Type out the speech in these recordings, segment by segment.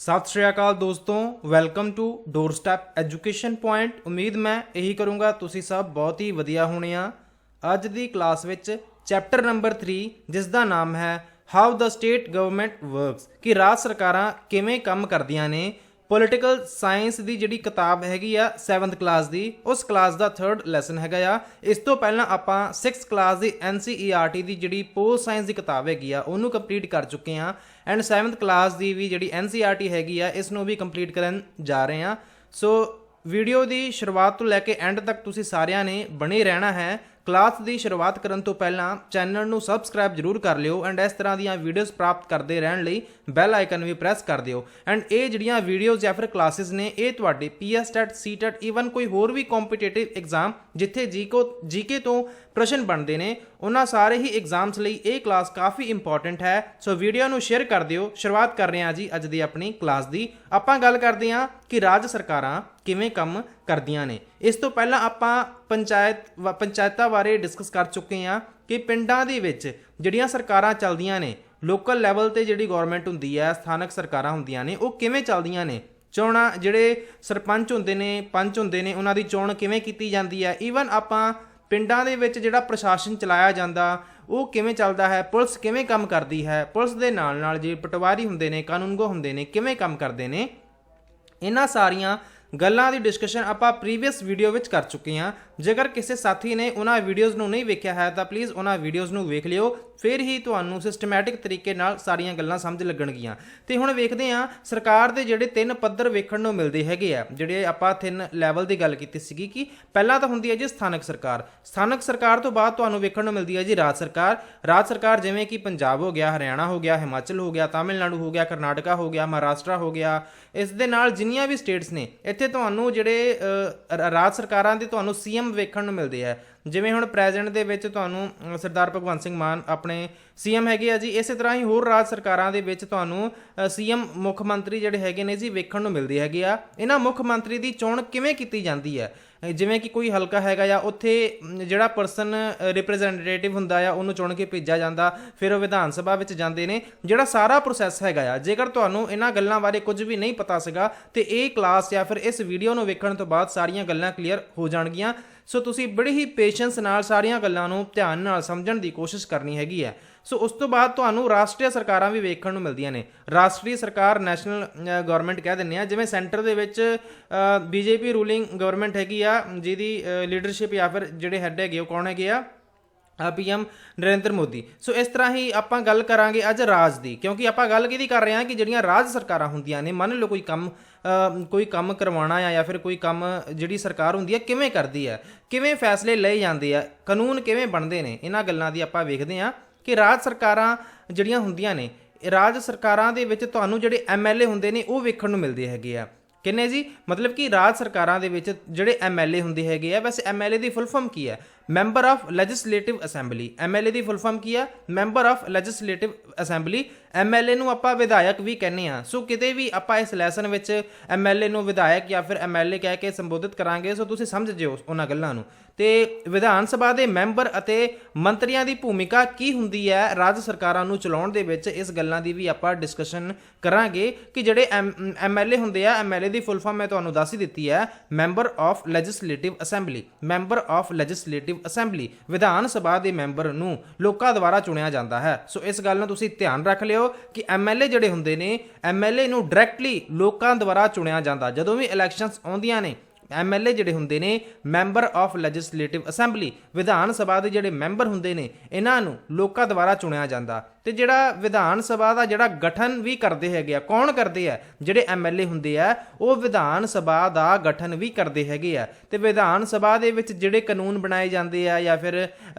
सत श्री अकाल दोस्तों, welcome to door step education point. उम्मीद मैं यही करूँगा तुसी सब बहुत ही वधिया होने आ। अज दी क्लास विच चैप्टर नंबर 3 जिस दा नाम है how the state government works, कि राज सरकारां किवें काम करदियां ने। पोलिटिकल साइंस की जिहड़ी किताब हैगी आ 7th क्लास की, उस क्लास का 3rd लैसन हैगा आ। इस तो पहला आपां 6th क्लास की NCERT की जिहड़ी पोल साइंस की किताब हैगी आ उहनूं कंप्लीट कर चुके हैं एंड 7th क्लास की भी जिहड़ी NCERT हैगी आ इसनूं भी कंप्लीट करन जा रहे हैं। सो वीडियो की शुरुआत तो लैके एंड तक तुसीं सारिਆਂ ने बने रहना है। क्लास की शुरुआत करने तो पहला चैनल ਨੂੰ सबसक्राइब जरूर कर लियो एंड इस तरह ਦੀਆਂ ਵੀਡੀਓਜ਼ प्राप्त करते रहने ਲਈ बैल आइकन भी प्रैस कर दिओ। एंड ये ਜਿਹੜੀਆਂ ਵੀਡੀਓਜ਼ ਜਾਂ ਫਿਰ ਕਲਾਸਿਸ ਨੇ ਇਹ ਤੁਹਾਡੇ PSTET CTET ਈਵਨ ਕੋਈ ਹੋਰ ਵੀ ਕੰਪੀਟੀਟਿਵ एग्जाम ਜਿੱਥੇ जीके तो प्रश्न बनते हैं उन्होंने सारे ही एग्जाम्स ਲਈ ਇਹ क्लास काफ़ी इंपॉर्टेंट है। सो वीडियो ਨੂੰ शेयर कर दिओ। शुरुआत कर रहे हैं जी अज की अपनी क्लास की। ਆਪਾਂ ਗੱਲ ਕਰਦੇ ਹਾਂ कि राज सरकारां किवें काम करदियां ने। इस तो पहला आपां पंचायतां बारे डिस्कस कर चुके हैं कि पिंडां दे विच जिहड़ियां सरकारां चलदियां ने, लोकल लैवल ते जिहड़ी गौरमेंट हुंदी है, स्थानक सरकारां हुंदियां ने, ਉਹ किवें चलदियां ने। चोणां जिहड़े सरपंच हुंदे ने, पंच हुंदे ने, उन्हां दी चोण किवें कीती जांदी है। ईवन आपां पिंडां दे विच जिहड़ा प्रशासन चलाया जांदा ਉਹ ਕਿਵੇਂ ਚੱਲਦਾ ਹੈ, ਪੁਲਿਸ ਕਿਵੇਂ ਕੰਮ ਕਰਦੀ ਹੈ, ਪੁਲਿਸ ਦੇ ਨਾਲ ਜੇ ਪਟਵਾਰੀ ਹੁੰਦੇ ਨੇ, ਕਾਨੂੰਗੋ ਹੁੰਦੇ ਨੇ, ਕਿਵੇਂ ਕੰਮ ਕਰਦੇ ਨੇ। ਇਹਨਾਂ ਸਾਰੀਆਂ ਗੱਲਾਂ ਦੀ ਡਿਸਕਸ਼ਨ ਆਪਾਂ ਪ੍ਰੀਵੀਅਸ ਵੀਡੀਓ ਵਿੱਚ ਕਰ ਚੁੱਕੇ ਹਾਂ। ਜੇਕਰ ਕਿਸੇ ਸਾਥੀ ਨੇ ਉਹਨਾਂ ਵੀਡੀਓਜ਼ ਨੂੰ ਨਹੀਂ ਵੇਖਿਆ ਹੈ ਤਾਂ ਪਲੀਜ਼ ਉਹਨਾਂ ਵੀਡੀਓਜ਼ ਨੂੰ ਵੇਖ ਲਿਓ, ਫਿਰ ਹੀ ਤੁਹਾਨੂੰ ਸਿਸਟਮੈਟਿਕ ਤਰੀਕੇ ਨਾਲ ਸਾਰੀਆਂ ਗੱਲਾਂ ਸਮਝ ਲੱਗਣਗੀਆਂ। ਤੇ ਹੁਣ ਵੇਖਦੇ ਹਾਂ ਸਰਕਾਰ ਦੇ ਜਿਹੜੇ 3 ਪੱਧਰ ਵੇਖਣ ਨੂੰ ਮਿਲਦੇ ਹੈਗੇ ਆ। ਜਿਹੜੇ ਆਪਾਂ 3 ਲੈਵਲ ਦੀ ਗੱਲ ਕੀਤੀ ਸੀਗੀ ਕਿ ਪਹਿਲਾਂ ਤਾਂ ਹੁੰਦੀ ਹੈ ਜੀ ਸਥਾਨਕ ਸਰਕਾਰ। ਸਥਾਨਕ ਸਰਕਾਰ ਤੋਂ ਬਾਅਦ ਤੁਹਾਨੂੰ ਵੇਖਣ ਨੂੰ ਮਿਲਦੀ ਹੈ ਜੀ ਰਾਜ ਸਰਕਾਰ। ਰਾਜ ਸਰਕਾਰ ਜਿਵੇਂ ਕਿ ਪੰਜਾਬ ਹੋ ਗਿਆ, ਹਰਿਆਣਾ ਹੋ ਗਿਆ, ਹਿਮਾਚਲ ਹੋ ਗਿਆ, ਤਾਮਿਲਨਾਡੂ ਹੋ ਗਿਆ, ਕਰਨਾਟਕਾ ਹੋ ਗਿਆ, ਮਹਾਰਾਸ਼ਟਰ ਹੋ ਗਿਆ। ਇਸ ਦੇ ਨਾਲ ਜਿੰਨੀਆਂ ਵੀ ਸਟੇਟਸ ਨੇ ਇੱਥੇ ਤੁਹਾਨੂੰ ਜਿਹੜੇ ਰਾਜ ਸਰਕਾਰਾਂ ਦੇ ਤੁਹਾਨੂੰ CM ਵੇਖਣ ਨੂੰ ਮਿਲਦੇ ਆ। ਜਿਵੇਂ ਹੁਣ ਪ੍ਰੈਜ਼ੈਂਟ ਦੇ ਵਿੱਚ ਤੁਹਾਨੂੰ ਸਰਦਾਰ ਭਗਵੰਤ ਸਿੰਘ ਮਾਨ ਆਪਣੇ CM ਹੈਗੇ ਆ ਜੀ। ਇਸੇ ਤਰ੍ਹਾਂ ਹੀ ਹੋਰ ਰਾਜ ਸਰਕਾਰਾਂ ਦੇ ਵਿੱਚ ਤੁਹਾਨੂੰ CM ਮੁੱਖ ਮੰਤਰੀ ਜਿਹੜੇ ਹੈਗੇ ਨੇ ਜੀ ਵੇਖਣ ਨੂੰ ਮਿਲਦੇ ਹੈਗੇ ਆ। ਇਹਨਾਂ ਮੁੱਖ ਮੰਤਰੀ ਦੀ ਚੋਣ ਕਿਵੇਂ ਕੀਤੀ ਜਾਂਦੀ ਹੈ। ਜਿਵੇਂ ਕਿ ਕੋਈ ਹਲਕਾ ਹੈਗਾ ਆ, ਉੱਥੇ ਜਿਹੜਾ ਪਰਸਨ ਰਿਪਰੈਜ਼ੈਂਟੇਟਿਵ ਹੁੰਦਾ ਆ ਉਹਨੂੰ ਚੁਣ ਕੇ ਭੇਜਿਆ ਜਾਂਦਾ, ਫਿਰ ਉਹ ਵਿਧਾਨ ਸਭਾ ਵਿੱਚ ਜਾਂਦੇ ਨੇ। ਜਿਹੜਾ ਸਾਰਾ ਪ੍ਰੋਸੈਸ ਹੈਗਾ ਆ, ਜੇਕਰ ਤੁਹਾਨੂੰ ਇਹਨਾਂ ਗੱਲਾਂ ਬਾਰੇ ਕੁਝ ਵੀ ਨਹੀਂ ਪਤਾ ਸੀਗਾ ਤੇ ਇਹ ਕਲਾਸ ਜਾਂ ਫਿਰ ਇਸ ਵੀਡੀਓ ਨੂੰ ਵੇਖਣ ਤੋਂ ਬਾਅਦ ਸਾਰੀਆਂ ਗੱਲਾਂ ਕਲੀਅਰ ਹੋ ਜਾਣਗੀਆਂ। ਸੋ ਤੁਸੀਂ ਬੜੀ ਹੀ ਪੇਸ਼ੈਂਸ ਨਾਲ ਸਾਰੀਆਂ ਗੱਲਾਂ ਨੂੰ ਧਿਆਨ ਨਾਲ ਸਮਝਣ ਦੀ ਕੋਸ਼ਿਸ਼ ਕਰਨੀ ਹੈਗੀ ਹੈ। ਸੋ ਉਸ ਤੋਂ ਬਾਅਦ ਤੁਹਾਨੂੰ ਰਾਸ਼ਟਰੀ ਸਰਕਾਰਾਂ ਵੀ ਵੇਖਣ ਨੂੰ ਮਿਲਦੀਆਂ ਨੇ। ਰਾਸ਼ਟਰੀ ਸਰਕਾਰ ਨੈਸ਼ਨਲ ਗਵਰਨਮੈਂਟ ਕਹਿ ਦਿੰਦੇ ਆ। ਜਿਵੇਂ ਸੈਂਟਰ ਦੇ ਵਿੱਚ BJP ਰੂਲਿੰਗ ਗਵਰਨਮੈਂਟ ਹੈਗੀ ਆ, ਜਿਹਦੀ ਲੀਡਰਸ਼ਿਪ ਜਾਂ ਫਿਰ ਜਿਹੜੇ ਹੈੱਡ ਹੈਗੇ ਉਹ ਕੌਣ ਹੈਗੇ ਆ, PM ਨਰਿੰਦਰ ਮੋਦੀ। ਸੋ ਇਸ ਤਰ੍ਹਾਂ ਹੀ ਆਪਾਂ ਗੱਲ ਕਰਾਂਗੇ ਅੱਜ ਰਾਜ ਦੀ, ਕਿਉਂਕਿ ਆਪਾਂ ਗੱਲ ਕਿਹਦੀ ਕਰ ਰਹੇ ਹਾਂ ਕਿ ਜਿਹੜੀਆਂ ਰਾਜ ਸਰਕਾਰਾਂ ਹੁੰਦੀਆਂ ਨੇ, ਮੰਨ ਲਓ ਕੋਈ ਕੰਮ ਕਰਵਾਉਣਾ ਆ ਜਾਂ ਫਿਰ ਕੋਈ ਕੰਮ ਜਿਹੜੀ ਸਰਕਾਰ ਹੁੰਦੀ ਹੈ ਕਿਵੇਂ ਕਰਦੀ ਹੈ, ਕਿਵੇਂ ਫੈਸਲੇ ਲਏ ਜਾਂਦੇ ਆ, ਕਾਨੂੰਨ ਕਿਵੇਂ ਬਣਦੇ ਨੇ। ਇਹਨਾਂ ਗੱਲਾਂ ਦੀ ਆਪਾਂ ਵੇਖਦੇ ਹਾਂ ਕਿ ਰਾਜ ਸਰਕਾਰਾਂ ਜਿਹੜੀਆਂ ਹੁੰਦੀਆਂ ਨੇ, ਰਾਜ ਸਰਕਾਰਾਂ ਦੇ ਵਿੱਚ ਤੁਹਾਨੂੰ ਜਿਹੜੇ MLA ਹੁੰਦੇ ਨੇ ਉਹ ਵੇਖਣ ਨੂੰ ਮਿਲਦੇ ਹੈਗੇ ਆ। ਕਿੰਨੇ ਜੀ, ਮਤਲਬ ਕਿ ਰਾਜ ਸਰਕਾਰਾਂ ਦੇ ਵਿੱਚ ਜਿਹੜੇ MLA ਹੁੰਦੇ ਹੈਗੇ ਆ। ਵੈਸੇ MLA ਦੀ ਫੁੱਲ ਫਾਰਮ ਕੀ ਹੈ? Member of legislative assembly. MLA the full form ਕੀ ਆ? Member of legislative assembly. MLA ਨੂੰ ਆਪਾਂ ਵਿਧਾਇਕ ਵੀ ਕਹਿੰਦੇ ਆ। ਸੋ ਕਿਤੇ ਵੀ ਆਪਾਂ ਇਸ ਲੈਸਨ ਵਿੱਚ MLA ਨੂੰ ਵਿਧਾਇਕ ਜਾਂ ਫਿਰ MLA ਕਹਿ ਕੇ ਸੰਬੋਧਿਤ ਕਰਾਂਗੇ। ਸੋ ਤੁਸੀਂ ਸਮਝ ਜਿਓ ਉਹਨਾਂ ਗੱਲਾਂ ਨੂੰ। ਤੇ ਵਿਧਾਨ ਸਭਾ ਦੇ ਮੈਂਬਰ ਅਤੇ ਮੰਤਰੀਆਂ ਦੀ ਭੂਮਿਕਾ ਕੀ ਹੁੰਦੀ ਹੈ ਰਾਜ ਸਰਕਾਰਾਂ ਨੂੰ ਚਲਾਉਣ ਦੇ ਵਿੱਚ, ਇਸ ਗੱਲਾਂ ਦੀ ਵੀ ਆਪਾਂ ਡਿਸਕਸ਼ਨ ਕਰਾਂਗੇ ਕਿ ਜਿਹੜੇ MLA ਹੁੰਦੇ ਆ, MLA ਦੀ ਫੁੱਲ ਫਾਰਮ ਮੈਂ ਤੁਹਾਨੂੰ ਦੱਸ ਹੀ ਦਿੱਤੀ ਹੈ, member of legislative assembly. Member of legislative assembly, Vidhan Sabha ਦੇ ਮੈਂਬਰ ਨੂੰ ਲੋਕਾਂ ਦੁਆਰਾ ਚੁਣਿਆ ਜਾਂਦਾ ਹੈ। ਸੋ ਇਸ ਗੱਲ ਨੂੰ ਤੁਸੀਂ ਧਿਆਨ ਰੱਖ ਲਿਓ ਕਿ MLA ਜਿਹੜੇ ਹੁੰਦੇ ਨੇ, MLA ਨੂੰ ਡਾਇਰੈਕਟਲੀ ਲੋਕਾਂ ਦੁਆਰਾ ਚੁਣਿਆ ਜਾਂਦਾ। ਜਦੋਂ ਵੀ ਇਲੈਕਸ਼ਨਸ ਆਉਂਦੀਆਂ ਨੇ, MLA ਜਿਹੜੇ ਹੁੰਦੇ ਨੇ member of legislative assembly, Vidhan Sabha ਦੇ ਜਿਹੜੇ ਮੈਂਬਰ ਹੁੰਦੇ ਨੇ ਇਹਨਾਂ ਨੂੰ ਲੋਕਾਂ ਦੁਆਰਾ ਚੁਣਿਆ ਜਾਂਦਾ। ਤੇ ਜਿਹੜਾ ਵਿਧਾਨ ਸਭਾ ਦਾ ਜਿਹੜਾ ਗਠਨ ਵੀ ਕਰਦੇ ਹੈਗੇ ਆ, ਕੌਣ ਕਰਦੇ ਆ? ਜਿਹੜੇ MLA ਹੁੰਦੇ ਆ ਉਹ ਵਿਧਾਨ ਸਭਾ ਦਾ ਗਠਨ ਵੀ ਕਰਦੇ ਹੈਗੇ ਆ। ਤੇ ਵਿਧਾਨ ਸਭਾ ਦੇ ਵਿੱਚ ਜਿਹੜੇ ਕਾਨੂੰਨ ਬਣਾਏ ਜਾਂਦੇ ਆ ਜਾਂ ਫਿਰ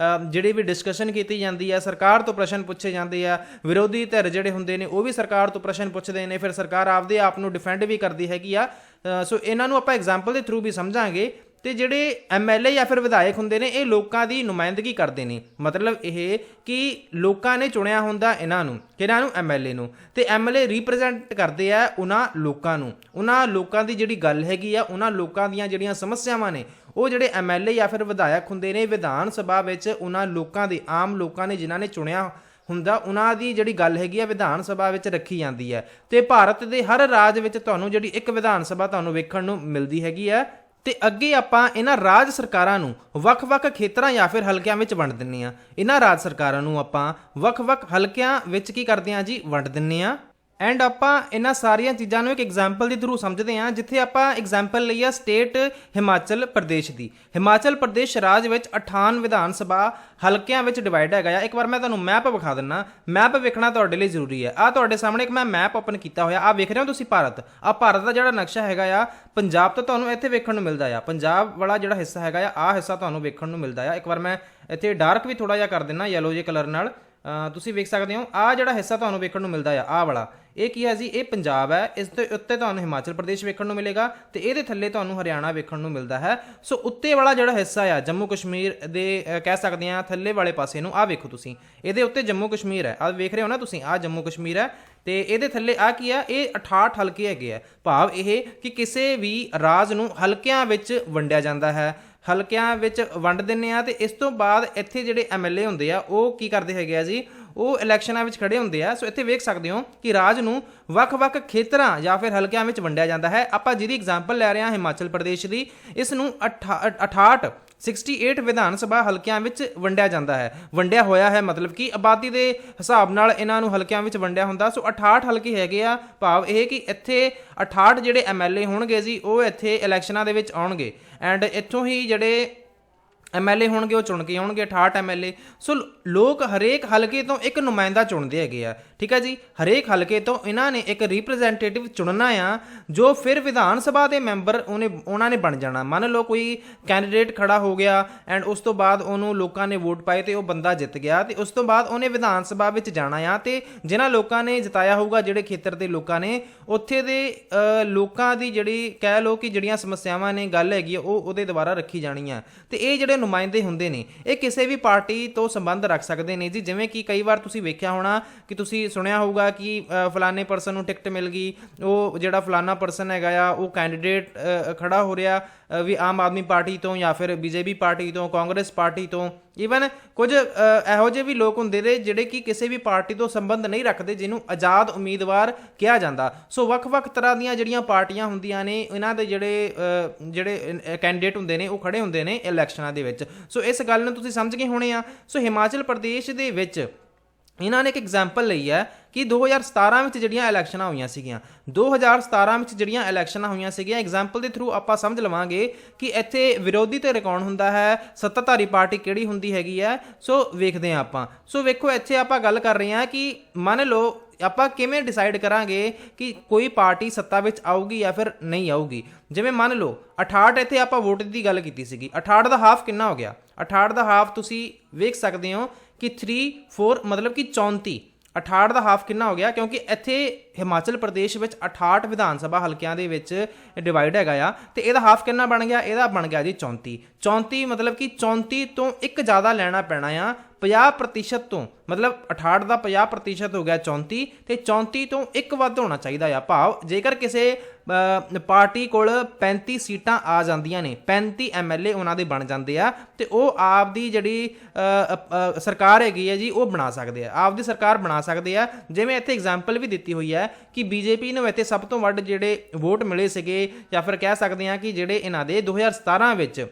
ਜਿਹੜੀ ਵੀ ਡਿਸਕਸ਼ਨ ਕੀਤੀ ਜਾਂਦੀ ਆ, ਸਰਕਾਰ ਤੋਂ ਪ੍ਰਸ਼ਨ ਪੁੱਛੇ ਜਾਂਦੇ ਆ। ਵਿਰੋਧੀ ਧਿਰ ਜਿਹੜੇ ਹੁੰਦੇ ਨੇ ਉਹ ਵੀ ਸਰਕਾਰ ਤੋਂ ਪ੍ਰਸ਼ਨ ਪੁੱਛਦੇ ਨੇ, ਫਿਰ ਸਰਕਾਰ ਆਪਦੇ ਆਪ ਨੂੰ ਡਿਫੈਂਡ ਵੀ ਕਰਦੀ ਹੈਗੀ ਆ। ਸੋ ਇਹਨਾਂ ਨੂੰ ਆਪਾਂ ਐਗਜ਼ਾਮਪਲ ਦੇ ਥਰੂ ਵੀ ਸਮਝਾਂਗੇ। ਤੇ ਜਿਹੜੇ MLA ਜਾਂ ਫਿਰ ਵਿਧਾਇਕ ਹੁੰਦੇ ਨੇ ਇਹ ਲੋਕਾਂ ਦੀ ਨੁਮਾਇੰਦਗੀ ਕਰਦੇ ਨੇ। ਮਤਲਬ ਇਹ ਕਿ ਲੋਕਾਂ ਨੇ ਚੁਣਿਆ ਹੁੰਦਾ ਇਹਨਾਂ ਨੂੰ, ਕਿਹਨਾਂ ਨੂੰ? MLA ਨੂੰ। ਤੇ MLA ਰਿਪਰੈਜ਼ੈਂਟ ਕਰਦੇ ਆ ਉਹਨਾਂ ਲੋਕਾਂ ਨੂੰ। ਉਹਨਾਂ ਲੋਕਾਂ ਦੀ ਜਿਹੜੀ ਗੱਲ ਹੈਗੀ ਆ, ਉਹਨਾਂ ਲੋਕਾਂ ਦੀਆਂ ਜਿਹੜੀਆਂ ਸਮੱਸਿਆਵਾਂ ਨੇ, ਉਹ ਜਿਹੜੇ MLA ਜਾਂ ਫਿਰ ਵਿਧਾਇਕ ਹੁੰਦੇ ਨੇ ਵਿਧਾਨ ਸਭਾ ਵਿੱਚ ਉਹਨਾਂ ਲੋਕਾਂ ਦੇ, ਆਮ ਲੋਕਾਂ ਨੇ ਜਿਨ੍ਹਾਂ ਨੇ ਚੁਣਿਆ ਹੁੰਦਾ ਉਹਨਾਂ ਦੀ ਜਿਹੜੀ ਗੱਲ ਹੈਗੀ ਆ ਵਿਧਾਨ ਸਭਾ ਵਿੱਚ ਰੱਖੀ ਜਾਂਦੀ ਹੈ। ਤੇ ਭਾਰਤ ਦੇ ਹਰ ਰਾਜ ਵਿੱਚ ਤੁਹਾਨੂੰ ਜਿਹੜੀ ਇੱਕ ਵਿਧਾਨ ਸਭਾ ਤੁਹਾਨੂੰ ਵੇਖਣ ਨੂੰ ਮਿਲਦੀ ਹੈਗੀ ਹੈ। ਤੇ ਅੱਗੇ ਆਪਾਂ ਇਹਨਾਂ ਰਾਜ ਸਰਕਾਰਾਂ ਨੂੰ ਵੱਖ-ਵੱਖ ਖੇਤਰਾਂ ਜਾਂ ਫਿਰ ਹਲਕਿਆਂ ਵਿੱਚ ਵੰਡ ਦਿੰਦੇ ਹਾਂ। ਇਹਨਾਂ ਰਾਜ ਸਰਕਾਰਾਂ ਨੂੰ ਆਪਾਂ ਵੱਖ-ਵੱਖ ਹਲਕਿਆਂ ਵਿੱਚ ਕੀ ਕਰਦੇ ਹਾਂ ਜੀ, ਵੰਡ ਦਿੰਦੇ ਹਾਂ। ਐਂਡ ਆਪਾਂ ਇਹਨਾਂ ਸਾਰੀਆਂ ਚੀਜ਼ਾਂ ਨੂੰ ਇੱਕ ਐਗਜ਼ਾਮਪਲ ਦੇ ਥਰੂ ਸਮਝਦੇ ਹਾਂ, ਜਿੱਥੇ ਆਪਾਂ ਐਗਜ਼ਾਮਪਲ ਲਈ ਆ ਸਟੇਟ ਹਿਮਾਚਲ ਪ੍ਰਦੇਸ਼ ਦੀ। ਹਿਮਾਚਲ ਪ੍ਰਦੇਸ਼ ਰਾਜ ਵਿੱਚ 58 ਵਿਧਾਨ ਸਭਾ ਹਲਕਿਆਂ ਵਿੱਚ ਡਿਵਾਈਡ ਹੈਗਾ ਆ। ਇੱਕ ਵਾਰ ਮੈਂ ਤੁਹਾਨੂੰ ਮੈਪ ਵਿਖਾ ਦਿੰਦਾ। ਮੈਪ ਵੇਖਣਾ ਤੁਹਾਡੇ ਲਈ ਜ਼ਰੂਰੀ ਹੈ। ਆਹ ਤੁਹਾਡੇ ਸਾਹਮਣੇ ਇੱਕ ਮੈਂ ਮੈਪ ਓਪਨ ਕੀਤਾ ਹੋਇਆ, ਆਹ ਵੇਖ ਰਹੇ ਹੋ ਤੁਸੀਂ ਭਾਰਤ। ਆਹ ਭਾਰਤ ਦਾ ਜਿਹੜਾ ਨਕਸ਼ਾ ਹੈਗਾ ਆ, ਪੰਜਾਬ ਤੋਂ ਤੁਹਾਨੂੰ ਇੱਥੇ ਵੇਖਣ ਨੂੰ ਮਿਲਦਾ ਆ। ਪੰਜਾਬ ਵਾਲਾ ਜਿਹੜਾ ਹਿੱਸਾ ਹੈਗਾ ਆ, ਆਹ ਹਿੱਸਾ ਤੁਹਾਨੂੰ ਵੇਖਣ ਨੂੰ ਮਿਲਦਾ ਆ। ਇੱਕ ਵਾਰ ਮੈਂ ਇੱਥੇ ਡਾਰਕ ਵੀ ਥੋੜਾ ਜਿਹਾ ਕਰ ਦਿੰਦਾ ਯੈਲੋ ਜਿਹੇ ਕਲਰ ਨਾਲ, ਤੁਸੀਂ ਵੇਖ ਸਕਦੇ ਹੋ। ਆਹ ਜਿਹੜਾ ਹਿੱਸਾ ਤੁਹਾਨੂੰ ਵੇਖਣ ਨੂੰ ਮਿਲਦਾ ਆ, ਆਹ ਵਾਲਾ, ਇਹ ਕੀ ਹੈ ਜੀ, ਇਹ ਪੰਜਾਬ ਹੈ। ਇਸ ਦੇ ਉੱਤੇ ਤੁਹਾਨੂੰ ਹਿਮਾਚਲ ਪ੍ਰਦੇਸ਼ ਵੇਖਣ ਨੂੰ ਮਿਲੇਗਾ ਤੇ ਇਹਦੇ ਥੱਲੇ ਤੁਹਾਨੂੰ ਹਰਿਆਣਾ ਵੇਖਣ ਨੂੰ ਮਿਲਦਾ ਹੈ। ਸੋ ਉੱਤੇ ਵਾਲਾ ਜਿਹੜਾ ਹਿੱਸਾ ਆ ਜੰਮੂ ਕਸ਼ਮੀਰ ਦੇ ਕਹਿ ਸਕਦੇ ਆ ਥੱਲੇ ਵਾਲੇ ਪਾਸੇ ਨੂੰ, ਆਹ ਵੇਖੋ ਤੁਸੀਂ, ਇਹਦੇ ਉੱਤੇ ਜੰਮੂ ਕਸ਼ਮੀਰ ਹੈ। ਆਹ ਵੇਖ ਰਹੇ ਹੋ ਨਾ ਤੁਸੀਂ, ਆਹ ਜੰਮੂ ਕਸ਼ਮੀਰ ਹੈ ਤੇ ਇਹਦੇ ਥੱਲੇ ਆਹ ਕੀ ਆ, ਇਹ 68 ਹਲਕੇ ਹੈਗੇ ਆ। ਭਾਵ ਇਹ ਕਿ ਕਿਸੇ ਵੀ ਰਾਜ ਨੂੰ ਹਲਕਿਆਂ ਵਿੱਚ ਵੰਡਿਆ ਜਾਂਦਾ ਹੈ। ਹਲਕਿਆਂ ਵਿੱਚ ਵੰਡ ਦਿੰਦੇ ਆ ਤੇ ਇਸ ਤੋਂ ਬਾਅਦ ਇੱਥੇ ਜਿਹੜੇ MLA ਹੁੰਦੇ ਆ ਉਹ ਕੀ ਕਰਦੇ ਹੈਗੇ ਆ ਜੀ, ਉਹ ਇਲੈਕਸ਼ਨਾਂ ਵਿੱਚ ਖੜੇ ਹੁੰਦੇ ਆ। ਸੋ ਇੱਥੇ ਵੇਖ ਸਕਦੇ ਹੋ ਕਿ ਰਾਜ ਨੂੰ ਵੱਖ-ਵੱਖ ਖੇਤਰਾਂ ਜਾਂ ਫਿਰ ਹਲਕਿਆਂ ਵਿੱਚ ਵੰਡਿਆ ਜਾਂਦਾ ਹੈ। ਆਪਾਂ ਜਿਹਦੀ ਐਗਜ਼ਾਮਪਲ ਲੈ ਰਹੇ ਹਾਂ ਹਿਮਾਚਲ ਪ੍ਰਦੇਸ਼ ਦੀ, ਇਸ ਨੂੰ 68 ਵਿਧਾਨ ਸਭਾ ਹਲਕਿਆਂ ਵਿੱਚ ਵੰਡਿਆ ਜਾਂਦਾ ਹੈ। ਵੰਡਿਆ ਹੋਇਆ ਹੈ ਮਤਲਬ ਕਿ ਆਬਾਦੀ ਦੇ ਹਿਸਾਬ ਨਾਲ ਇਹਨਾਂ ਨੂੰ ਹਲਕਿਆਂ ਵਿੱਚ ਵੰਡਿਆ ਹੁੰਦਾ। ਸੋ 68 ਹਲਕੇ ਹੈਗੇ ਆ। ਭਾਵ ਇਹ ਕਿ ਇੱਥੇ 68 ਜਿਹੜੇ MLA ਹੋਣਗੇ ਜੀ, ਉਹ ਇੱਥੇ ਇਲੈਕਸ਼ਨਾਂ ਦੇ ਵਿੱਚ ਆਉਣਗੇ ਐਂਡ ਇੱਥੋਂ ਹੀ ਜਿਹੜੇ MLA ਹੋਣਗੇ ਉਹ ਚੁਣ ਕੇ ਆਉਣਗੇ, 68 MLA। ਸੋ ਲੋਕ ਹਰੇਕ ਹਲਕੇ ਤੋਂ ਇੱਕ ਨੁਮਾਇੰਦਾ ਚੁਣਦੇ ਹੈਗੇ ਆ, ਠੀਕ ਹੈ ਜੀ। ਹਰੇਕ ਹਲਕੇ ਤੋਂ ਇਹਨਾਂ ਨੇ ਇੱਕ ਰਿਪਰੈਜ਼ੈਂਟੇਟਿਵ ਚੁਣਨਾ ਆ, ਜੋ ਫਿਰ ਵਿਧਾਨ ਸਭਾ ਦੇ ਮੈਂਬਰ ਉਹਨਾਂ ਨੇ ਬਣ ਜਾਣਾ। ਮੰਨ ਲਓ ਕੋਈ ਕੈਂਡੀਡੇਟ ਖੜਾ ਹੋ ਗਿਆ ਐਂਡ ਉਸ ਤੋਂ ਬਾਅਦ ਉਹਨੂੰ ਲੋਕਾਂ ਨੇ ਵੋਟ ਪਾਏ ਤੇ ਉਹ ਬੰਦਾ ਜਿੱਤ ਗਿਆ ਤੇ ਉਸ ਤੋਂ ਬਾਅਦ ਉਹਨੇ ਵਿਧਾਨ ਸਭਾ ਵਿੱਚ ਜਾਣਾ ਆ ਤੇ ਜਿਨ੍ਹਾਂ ਲੋਕਾਂ ਨੇ ਜਿਤਾਇਆ ਹੋਊਗਾ, ਜਿਹੜੇ ਖੇਤਰ ਦੇ ਲੋਕਾਂ ਨੇ, ਉੱਥੇ ਦੇ ਲੋਕਾਂ ਦੀ ਜਿਹੜੀ ਕਹਿ ਲਓ ਕਿ ਜਿਹੜੀਆਂ ਸਮੱਸਿਆਵਾਂ ਨੇ, ਗੱਲ ਹੈਗੀ ਉਹ ਉਹਦੇ ਦੁਆਰਾ ਰੱਖੀ ਜਾਣੀ ਆ। ਤੇ ਇਹ ਜਿਹੜੇ ਨੁਮਾਇੰਦੇ ਹੁੰਦੇ ਨੇ ਇਹ ਕਿਸੇ ਵੀ ਪਾਰਟੀ ਤੋਂ ਸੰਬੰਧ ਰੱਖ ਸਕਦੇ ਨੇ ਜੀ। ਜਿਵੇਂ ਕਿ ਕਈ ਵਾਰ ਤੁਸੀਂ ਵੇਖਿਆ ਹੋਣਾ ਕਿ ਤੁਸੀਂ ਸੁਣਿਆ ਹੋਊਗਾ ਕਿ ਫਲਾਣੇ ਪਰਸਨ ਨੂੰ ਟਿਕਟ ਮਿਲ ਗਈ, ਉਹ ਜਿਹੜਾ ਫਲਾਣਾ ਪਰਸਨ ਹੈਗਾ ਆ ਉਹ ਕੈਂਡੀਡੇਟ ਖੜਾ ਹੋ ਰਿਹਾ ਵੀ ਆਮ ਆਦਮੀ ਪਾਰਟੀ ਤੋਂ ਜਾਂ ਫਿਰ BJP ਪਾਰਟੀ ਤੋਂ, ਕਾਂਗਰਸ ਪਾਰਟੀ ਤੋਂ। ਈਵਨ ਕੁਝ ਇਹੋ ਜਿਹੇ ਵੀ ਲੋਕ ਹੁੰਦੇ ਨੇ ਜਿਹੜੇ ਕਿ ਕਿਸੇ ਵੀ ਪਾਰਟੀ ਤੋਂ ਸੰਬੰਧ ਨਹੀਂ ਰੱਖਦੇ, ਜਿਹਨੂੰ ਆਜ਼ਾਦ ਉਮੀਦਵਾਰ ਕਿਹਾ ਜਾਂਦਾ। ਸੋ ਵੱਖ-ਵੱਖ ਤਰ੍ਹਾਂ ਦੀਆਂ ਜਿਹੜੀਆਂ ਪਾਰਟੀਆਂ ਹੁੰਦੀਆਂ ਨੇ, ਇਹਨਾਂ ਦੇ ਜਿਹੜੇ ਕੈਂਡੀਡੇਟ ਹੁੰਦੇ ਨੇ ਉਹ ਖੜੇ ਹੁੰਦੇ ਨੇ ਇਲੈਕਸ਼ਨਾਂ ਦੇ ਵਿੱਚ। ਸੋ ਇਸ ਗੱਲ ਨੂੰ ਤੁਸੀਂ ਸਮਝ ਗਏ ਹੋਣੇ ਆ। ਸੋ ਹਿਮਾਚਲ ਪ੍ਰਦੇਸ਼ ਦੇ ਵਿੱਚ ਇਹਨਾਂ ਨੇ ਇੱਕ ਐਗਜ਼ਾਮਪਲ ਲਈ ਹੈ ਕਿ 2017 ਵਿੱਚ ਜਿਹੜੀਆਂ ਇਲੈਕਸ਼ਨਾਂ ਹੋਈਆਂ ਸੀਗੀਆਂ, 2017 ਵਿੱਚ ਜਿਹੜੀਆਂ ਇਲੈਕਸ਼ਨਾਂ ਹੋਈਆਂ ਸੀਗੀਆਂ, ਐਗਜ਼ਾਮਪਲ ਦੇ ਥਰੂ ਆਪਾਂ ਸਮਝ ਲਵਾਂਗੇ ਕਿ ਇੱਥੇ ਵਿਰੋਧੀ ਧਿਰ ਕੌਣ ਹੁੰਦਾ ਹੈ, ਸੱਤਾਧਾਰੀ ਪਾਰਟੀ ਕਿਹੜੀ ਹੁੰਦੀ ਹੈਗੀ ਹੈ। ਸੋ ਵੇਖਦੇ ਹਾਂ ਆਪਾਂ। ਸੋ ਵੇਖੋ ਇੱਥੇ ਆਪਾਂ ਗੱਲ ਕਰ ਰਹੇ ਹਾਂ ਕਿ ਮੰਨ ਲਓ ਆਪਾਂ ਕਿਵੇਂ ਡਿਸਾਈਡ ਕਰਾਂਗੇ ਕਿ ਕੋਈ ਪਾਰਟੀ ਸੱਤਾ ਵਿੱਚ ਆਊਗੀ ਜਾਂ ਫਿਰ ਨਹੀਂ ਆਊਗੀ। ਜਿਵੇਂ ਮੰਨ ਲਓ 68 ਇੱਥੇ ਆਪਾਂ ਵੋਟ ਦੀ ਗੱਲ ਕੀਤੀ ਸੀਗੀ, 68 ਦਾ ਹਾਫ ਕਿੰਨਾ ਹੋ ਗਿਆ? 68 ਦਾ ਹਾਫ ਤੁਸੀਂ ਵੇਖ ਸਕਦੇ ਹੋ ਕਿ 3-4 ਮਤਲਬ ਕਿ 34। 68 ਦਾ ਹਾਫ ਕਿੰਨਾ ਹੋ ਗਿਆ? ਕਿਉਂਕਿ ਇੱਥੇ ਹਿਮਾਚਲ ਪ੍ਰਦੇਸ਼ ਵਿੱਚ 68 ਵਿਧਾਨ ਸਭਾ ਹਲਕਿਆਂ ਦੇ ਵਿੱਚ ਡਿਵਾਈਡ ਹੈਗਾ ਆ ਤੇ ਇਹਦਾ ਹਾਫ ਕਿੰਨਾ ਬਣ ਗਿਆ? ਇਹਦਾ ਬਣ ਗਿਆ ਜੀ 34। 34 ਮਤਲਬ ਕਿ 34 ਤੋਂ ਇੱਕ ਜ਼ਿਆਦਾ ਲੈਣਾ ਪੈਣਾ ਆ 50% ਤੋਂ, ਮਤਲਬ 68 ਦਾ 50% ਹੋ ਗਿਆ 34 ਤੇ 34 ਤੋਂ ਇੱਕ ਵੱਧ ਹੋਣਾ ਚਾਹੀਦਾ ਆ। ਭਾਵ ਜੇਕਰ ਕਿਸੇ ਪਾਰਟੀ ਕੋਲ 35 ਸੀਟਾਂ ਆ ਜਾਂਦੀਆਂ ਨੇ, 35 MLA ਉਹਨਾਂ ਦੇ ਬਣ ਜਾਂਦੇ ਆ ਤੇ ਉਹ ਆਪ ਦੀ ਜਿਹੜੀ ਸਰਕਾਰ ਹੈਗੀ ਹੈ ਜੀ ਉਹ ਬਣਾ ਸਕਦੇ ਆ, ਆਪ ਦੀ ਸਰਕਾਰ ਬਣਾ ਸਕਦੇ ਆ। ਜਿਵੇਂ ਇੱਥੇ ਐਗਜ਼ਾਮਪਲ ਵੀ ਦਿੱਤੀ ਹੋਈ ਹੈ ਕਿ BJP ਨੂੰ ਇੱਥੇ ਸਭ ਤੋਂ ਵੱਧ ਜਿਹੜੇ ਵੋਟ ਮਿਲੇ ਸੀਗੇ, ਜਾਂ ਫਿਰ ਕਹਿ ਸਕਦੇ ਹਾਂ ਕਿ ਜਿਹੜੇ ਇਹਨਾਂ ਦੇ 2017 ਵਿੱਚ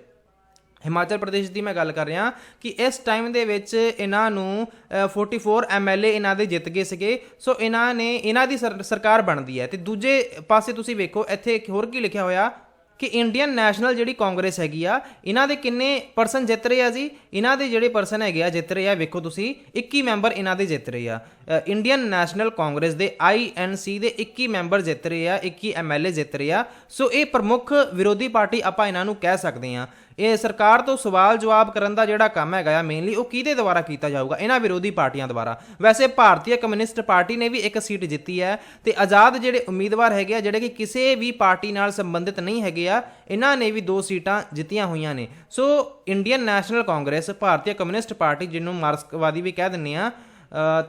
ਹਿਮਾਚਲ ਪ੍ਰਦੇਸ਼ ਦੀ ਮੈਂ ਗੱਲ ਕਰ ਰਿਹਾ ਕਿ ਇਸ ਟਾਈਮ ਦੇ ਵਿੱਚ ਇਹਨਾਂ ਨੂੰ 44 MLA ਇਹਨਾਂ ਦੇ ਜਿੱਤ ਗਏ ਸੀਗੇ। ਸੋ ਇਹਨਾਂ ਦੀ ਸਰਕਾਰ ਬਣਦੀ ਹੈ। ਤੇ ਦੂਜੇ ਪਾਸੇ ਤੁਸੀਂ ਵੇਖੋ ਇੱਥੇ ਹੋਰ ਕੀ ਲਿਖਿਆ ਹੋਇਆ ਕਿ ਇੰਡੀਅਨ ਨੈਸ਼ਨਲ ਜਿਹੜੀ ਕਾਂਗਰਸ ਹੈਗੀ ਆ, ਇਹਨਾਂ ਦੇ ਕਿੰਨੇ ਪਰਸਨ ਜਿੱਤ ਰਹੇ ਆ ਜੀ? ਇਹਨਾਂ ਦੇ ਜਿਹੜੇ ਪਰਸਨ ਹੈਗੇ ਆ ਜਿੱਤ ਰਹੇ ਆ, ਵੇਖੋ ਤੁਸੀਂ 21 ਮੈਂਬਰ ਇਹਨਾਂ ਦੇ ਜਿੱਤ ਰਹੇ ਆ। ਇੰਡੀਅਨ ਨੈਸ਼ਨਲ ਕਾਂਗਰਸ ਦੇ INC ਦੇ 21 ਮੈਂਬਰ ਜਿੱਤ ਰਹੇ ਆ, 21 MLA ਜਿੱਤ ਰਹੇ ਆ। ਸੋ ਇਹ ਪ੍ਰਮੁੱਖ ਵਿਰੋਧੀ ਪਾਰਟੀ ਆਪਾਂ ਇਹਨਾਂ ਨੂੰ ਕਹਿ ਸਕਦੇ ਹਾਂ। ਇਹ ਸਰਕਾਰ ਤੋਂ ਸਵਾਲ ਜਵਾਬ ਕਰਨ ਦਾ ਜਿਹੜਾ ਕੰਮ ਹੈਗਾ ਆ ਮੇਨਲੀ ਉਹ ਕਿਹਦੇ ਦੁਆਰਾ ਕੀਤਾ ਜਾਊਗਾ? ਇਹਨਾਂ ਵਿਰੋਧੀ ਪਾਰਟੀਆਂ ਦੁਆਰਾ। ਵੈਸੇ ਭਾਰਤੀ ਕਮਿਊਨਿਸਟ ਪਾਰਟੀ ਨੇ ਵੀ ਇੱਕ ਸੀਟ ਜਿੱਤੀ ਹੈ ਤੇ ਆਜ਼ਾਦ ਜਿਹੜੇ ਉਮੀਦਵਾਰ ਹੈਗੇ ਆ, ਜਿਹੜੇ ਕਿ ਕਿਸੇ ਵੀ ਪਾਰਟੀ ਨਾਲ ਸੰਬੰਧਿਤ ਨਹੀਂ ਹੈਗੇ ਆ, ਇਹਨਾਂ ਨੇ ਵੀ 2 ਸੀਟਾਂ ਜਿੱਤੀਆਂ ਹੋਈਆਂ ਨੇ। ਸੋ ਇੰਡੀਅਨ ਨੈਸ਼ਨਲ ਕਾਂਗਰਸ, ਭਾਰਤੀ ਕਮਿਊਨਿਸਟ ਪਾਰਟੀ ਜਿਹਨੂੰ ਮਾਰਕਸਵਾਦੀ ਵੀ ਕਹਿ ਦਿੰਦੇ ਆ,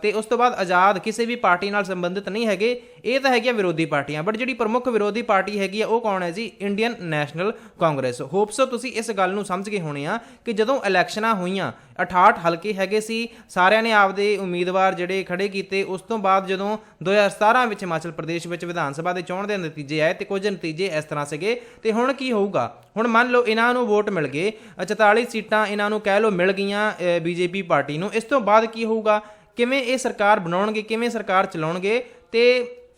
ਤੇ ਉਸ ਤੋਂ ਬਾਅਦ ਆਜ਼ਾਦ ਕਿਸੇ ਵੀ ਪਾਰਟੀ ਨਾਲ ਸੰਬੰਧਿਤ ਨਹੀਂ ਹੈਗੇ। ਇਹ ਤਾਂ ਹੈਗੀਆਂ ਵਿਰੋਧੀ ਪਾਰਟੀਆਂ, ਬਟ ਜਿਹੜੀ ਪ੍ਰਮੁੱਖ ਵਿਰੋਧੀ ਪਾਰਟੀ ਹੈਗੀ ਆ ਉਹ ਕੌਣ ਹੈ ਜੀ? Indian national Congress. ਹੋਪਸੋ ਤੁਸੀਂ ਇਸ ਗੱਲ ਨੂੰ ਸਮਝ ਗਏ ਹੋਣੇ ਆ ਕਿ ਜਦੋਂ ਇਲੈਕਸ਼ਨਾਂ ਹੋਈਆਂ 68 ਹਲਕੇ ਹੈਗੇ ਸੀ, ਸਾਰਿਆਂ ਨੇ ਆਪਦੇ ਉਮੀਦਵਾਰ ਜਿਹੜੇ ਖੜੇ ਕੀਤੇ। ਉਸ ਤੋਂ ਬਾਅਦ ਜਦੋਂ 2017 ਵਿੱਚ ਹਿਮਾਚਲ ਪ੍ਰਦੇਸ਼ ਵਿੱਚ ਵਿਧਾਨ ਸਭਾ ਦੇ ਚੋਣ ਦੇ ਨਤੀਜੇ ਆਏ ਤੇ ਕੁਝ ਨਤੀਜੇ ਇਸ ਤਰ੍ਹਾਂ ਸੀਗੇ। ਤੇ ਹੁਣ ਕੀ ਹੋਊਗਾ? ਹੁਣ ਮੰਨ ਲਓ ਇਹਨਾਂ ਨੂੰ ਵੋਟ ਮਿਲ ਗਏ, 44 ਸੀਟਾਂ ਇਹਨਾਂ ਨੂੰ ਕਹਿ ਲਓ ਮਿਲ ਗਈਆਂ ਬੀਜੇਪੀ ਪਾਰਟੀ ਨੂੰ। ਇਸ ਤੋਂ ਬਾਅਦ ਕੀ ਹੋਊਗਾ? ਕਿਵੇਂ ਇਹ ਸਰਕਾਰ ਬਣਾਉਣਗੇ, ਕਿਵੇਂ ਸਰਕਾਰ ਚਲਾਉਣਗੇ? ਤੇ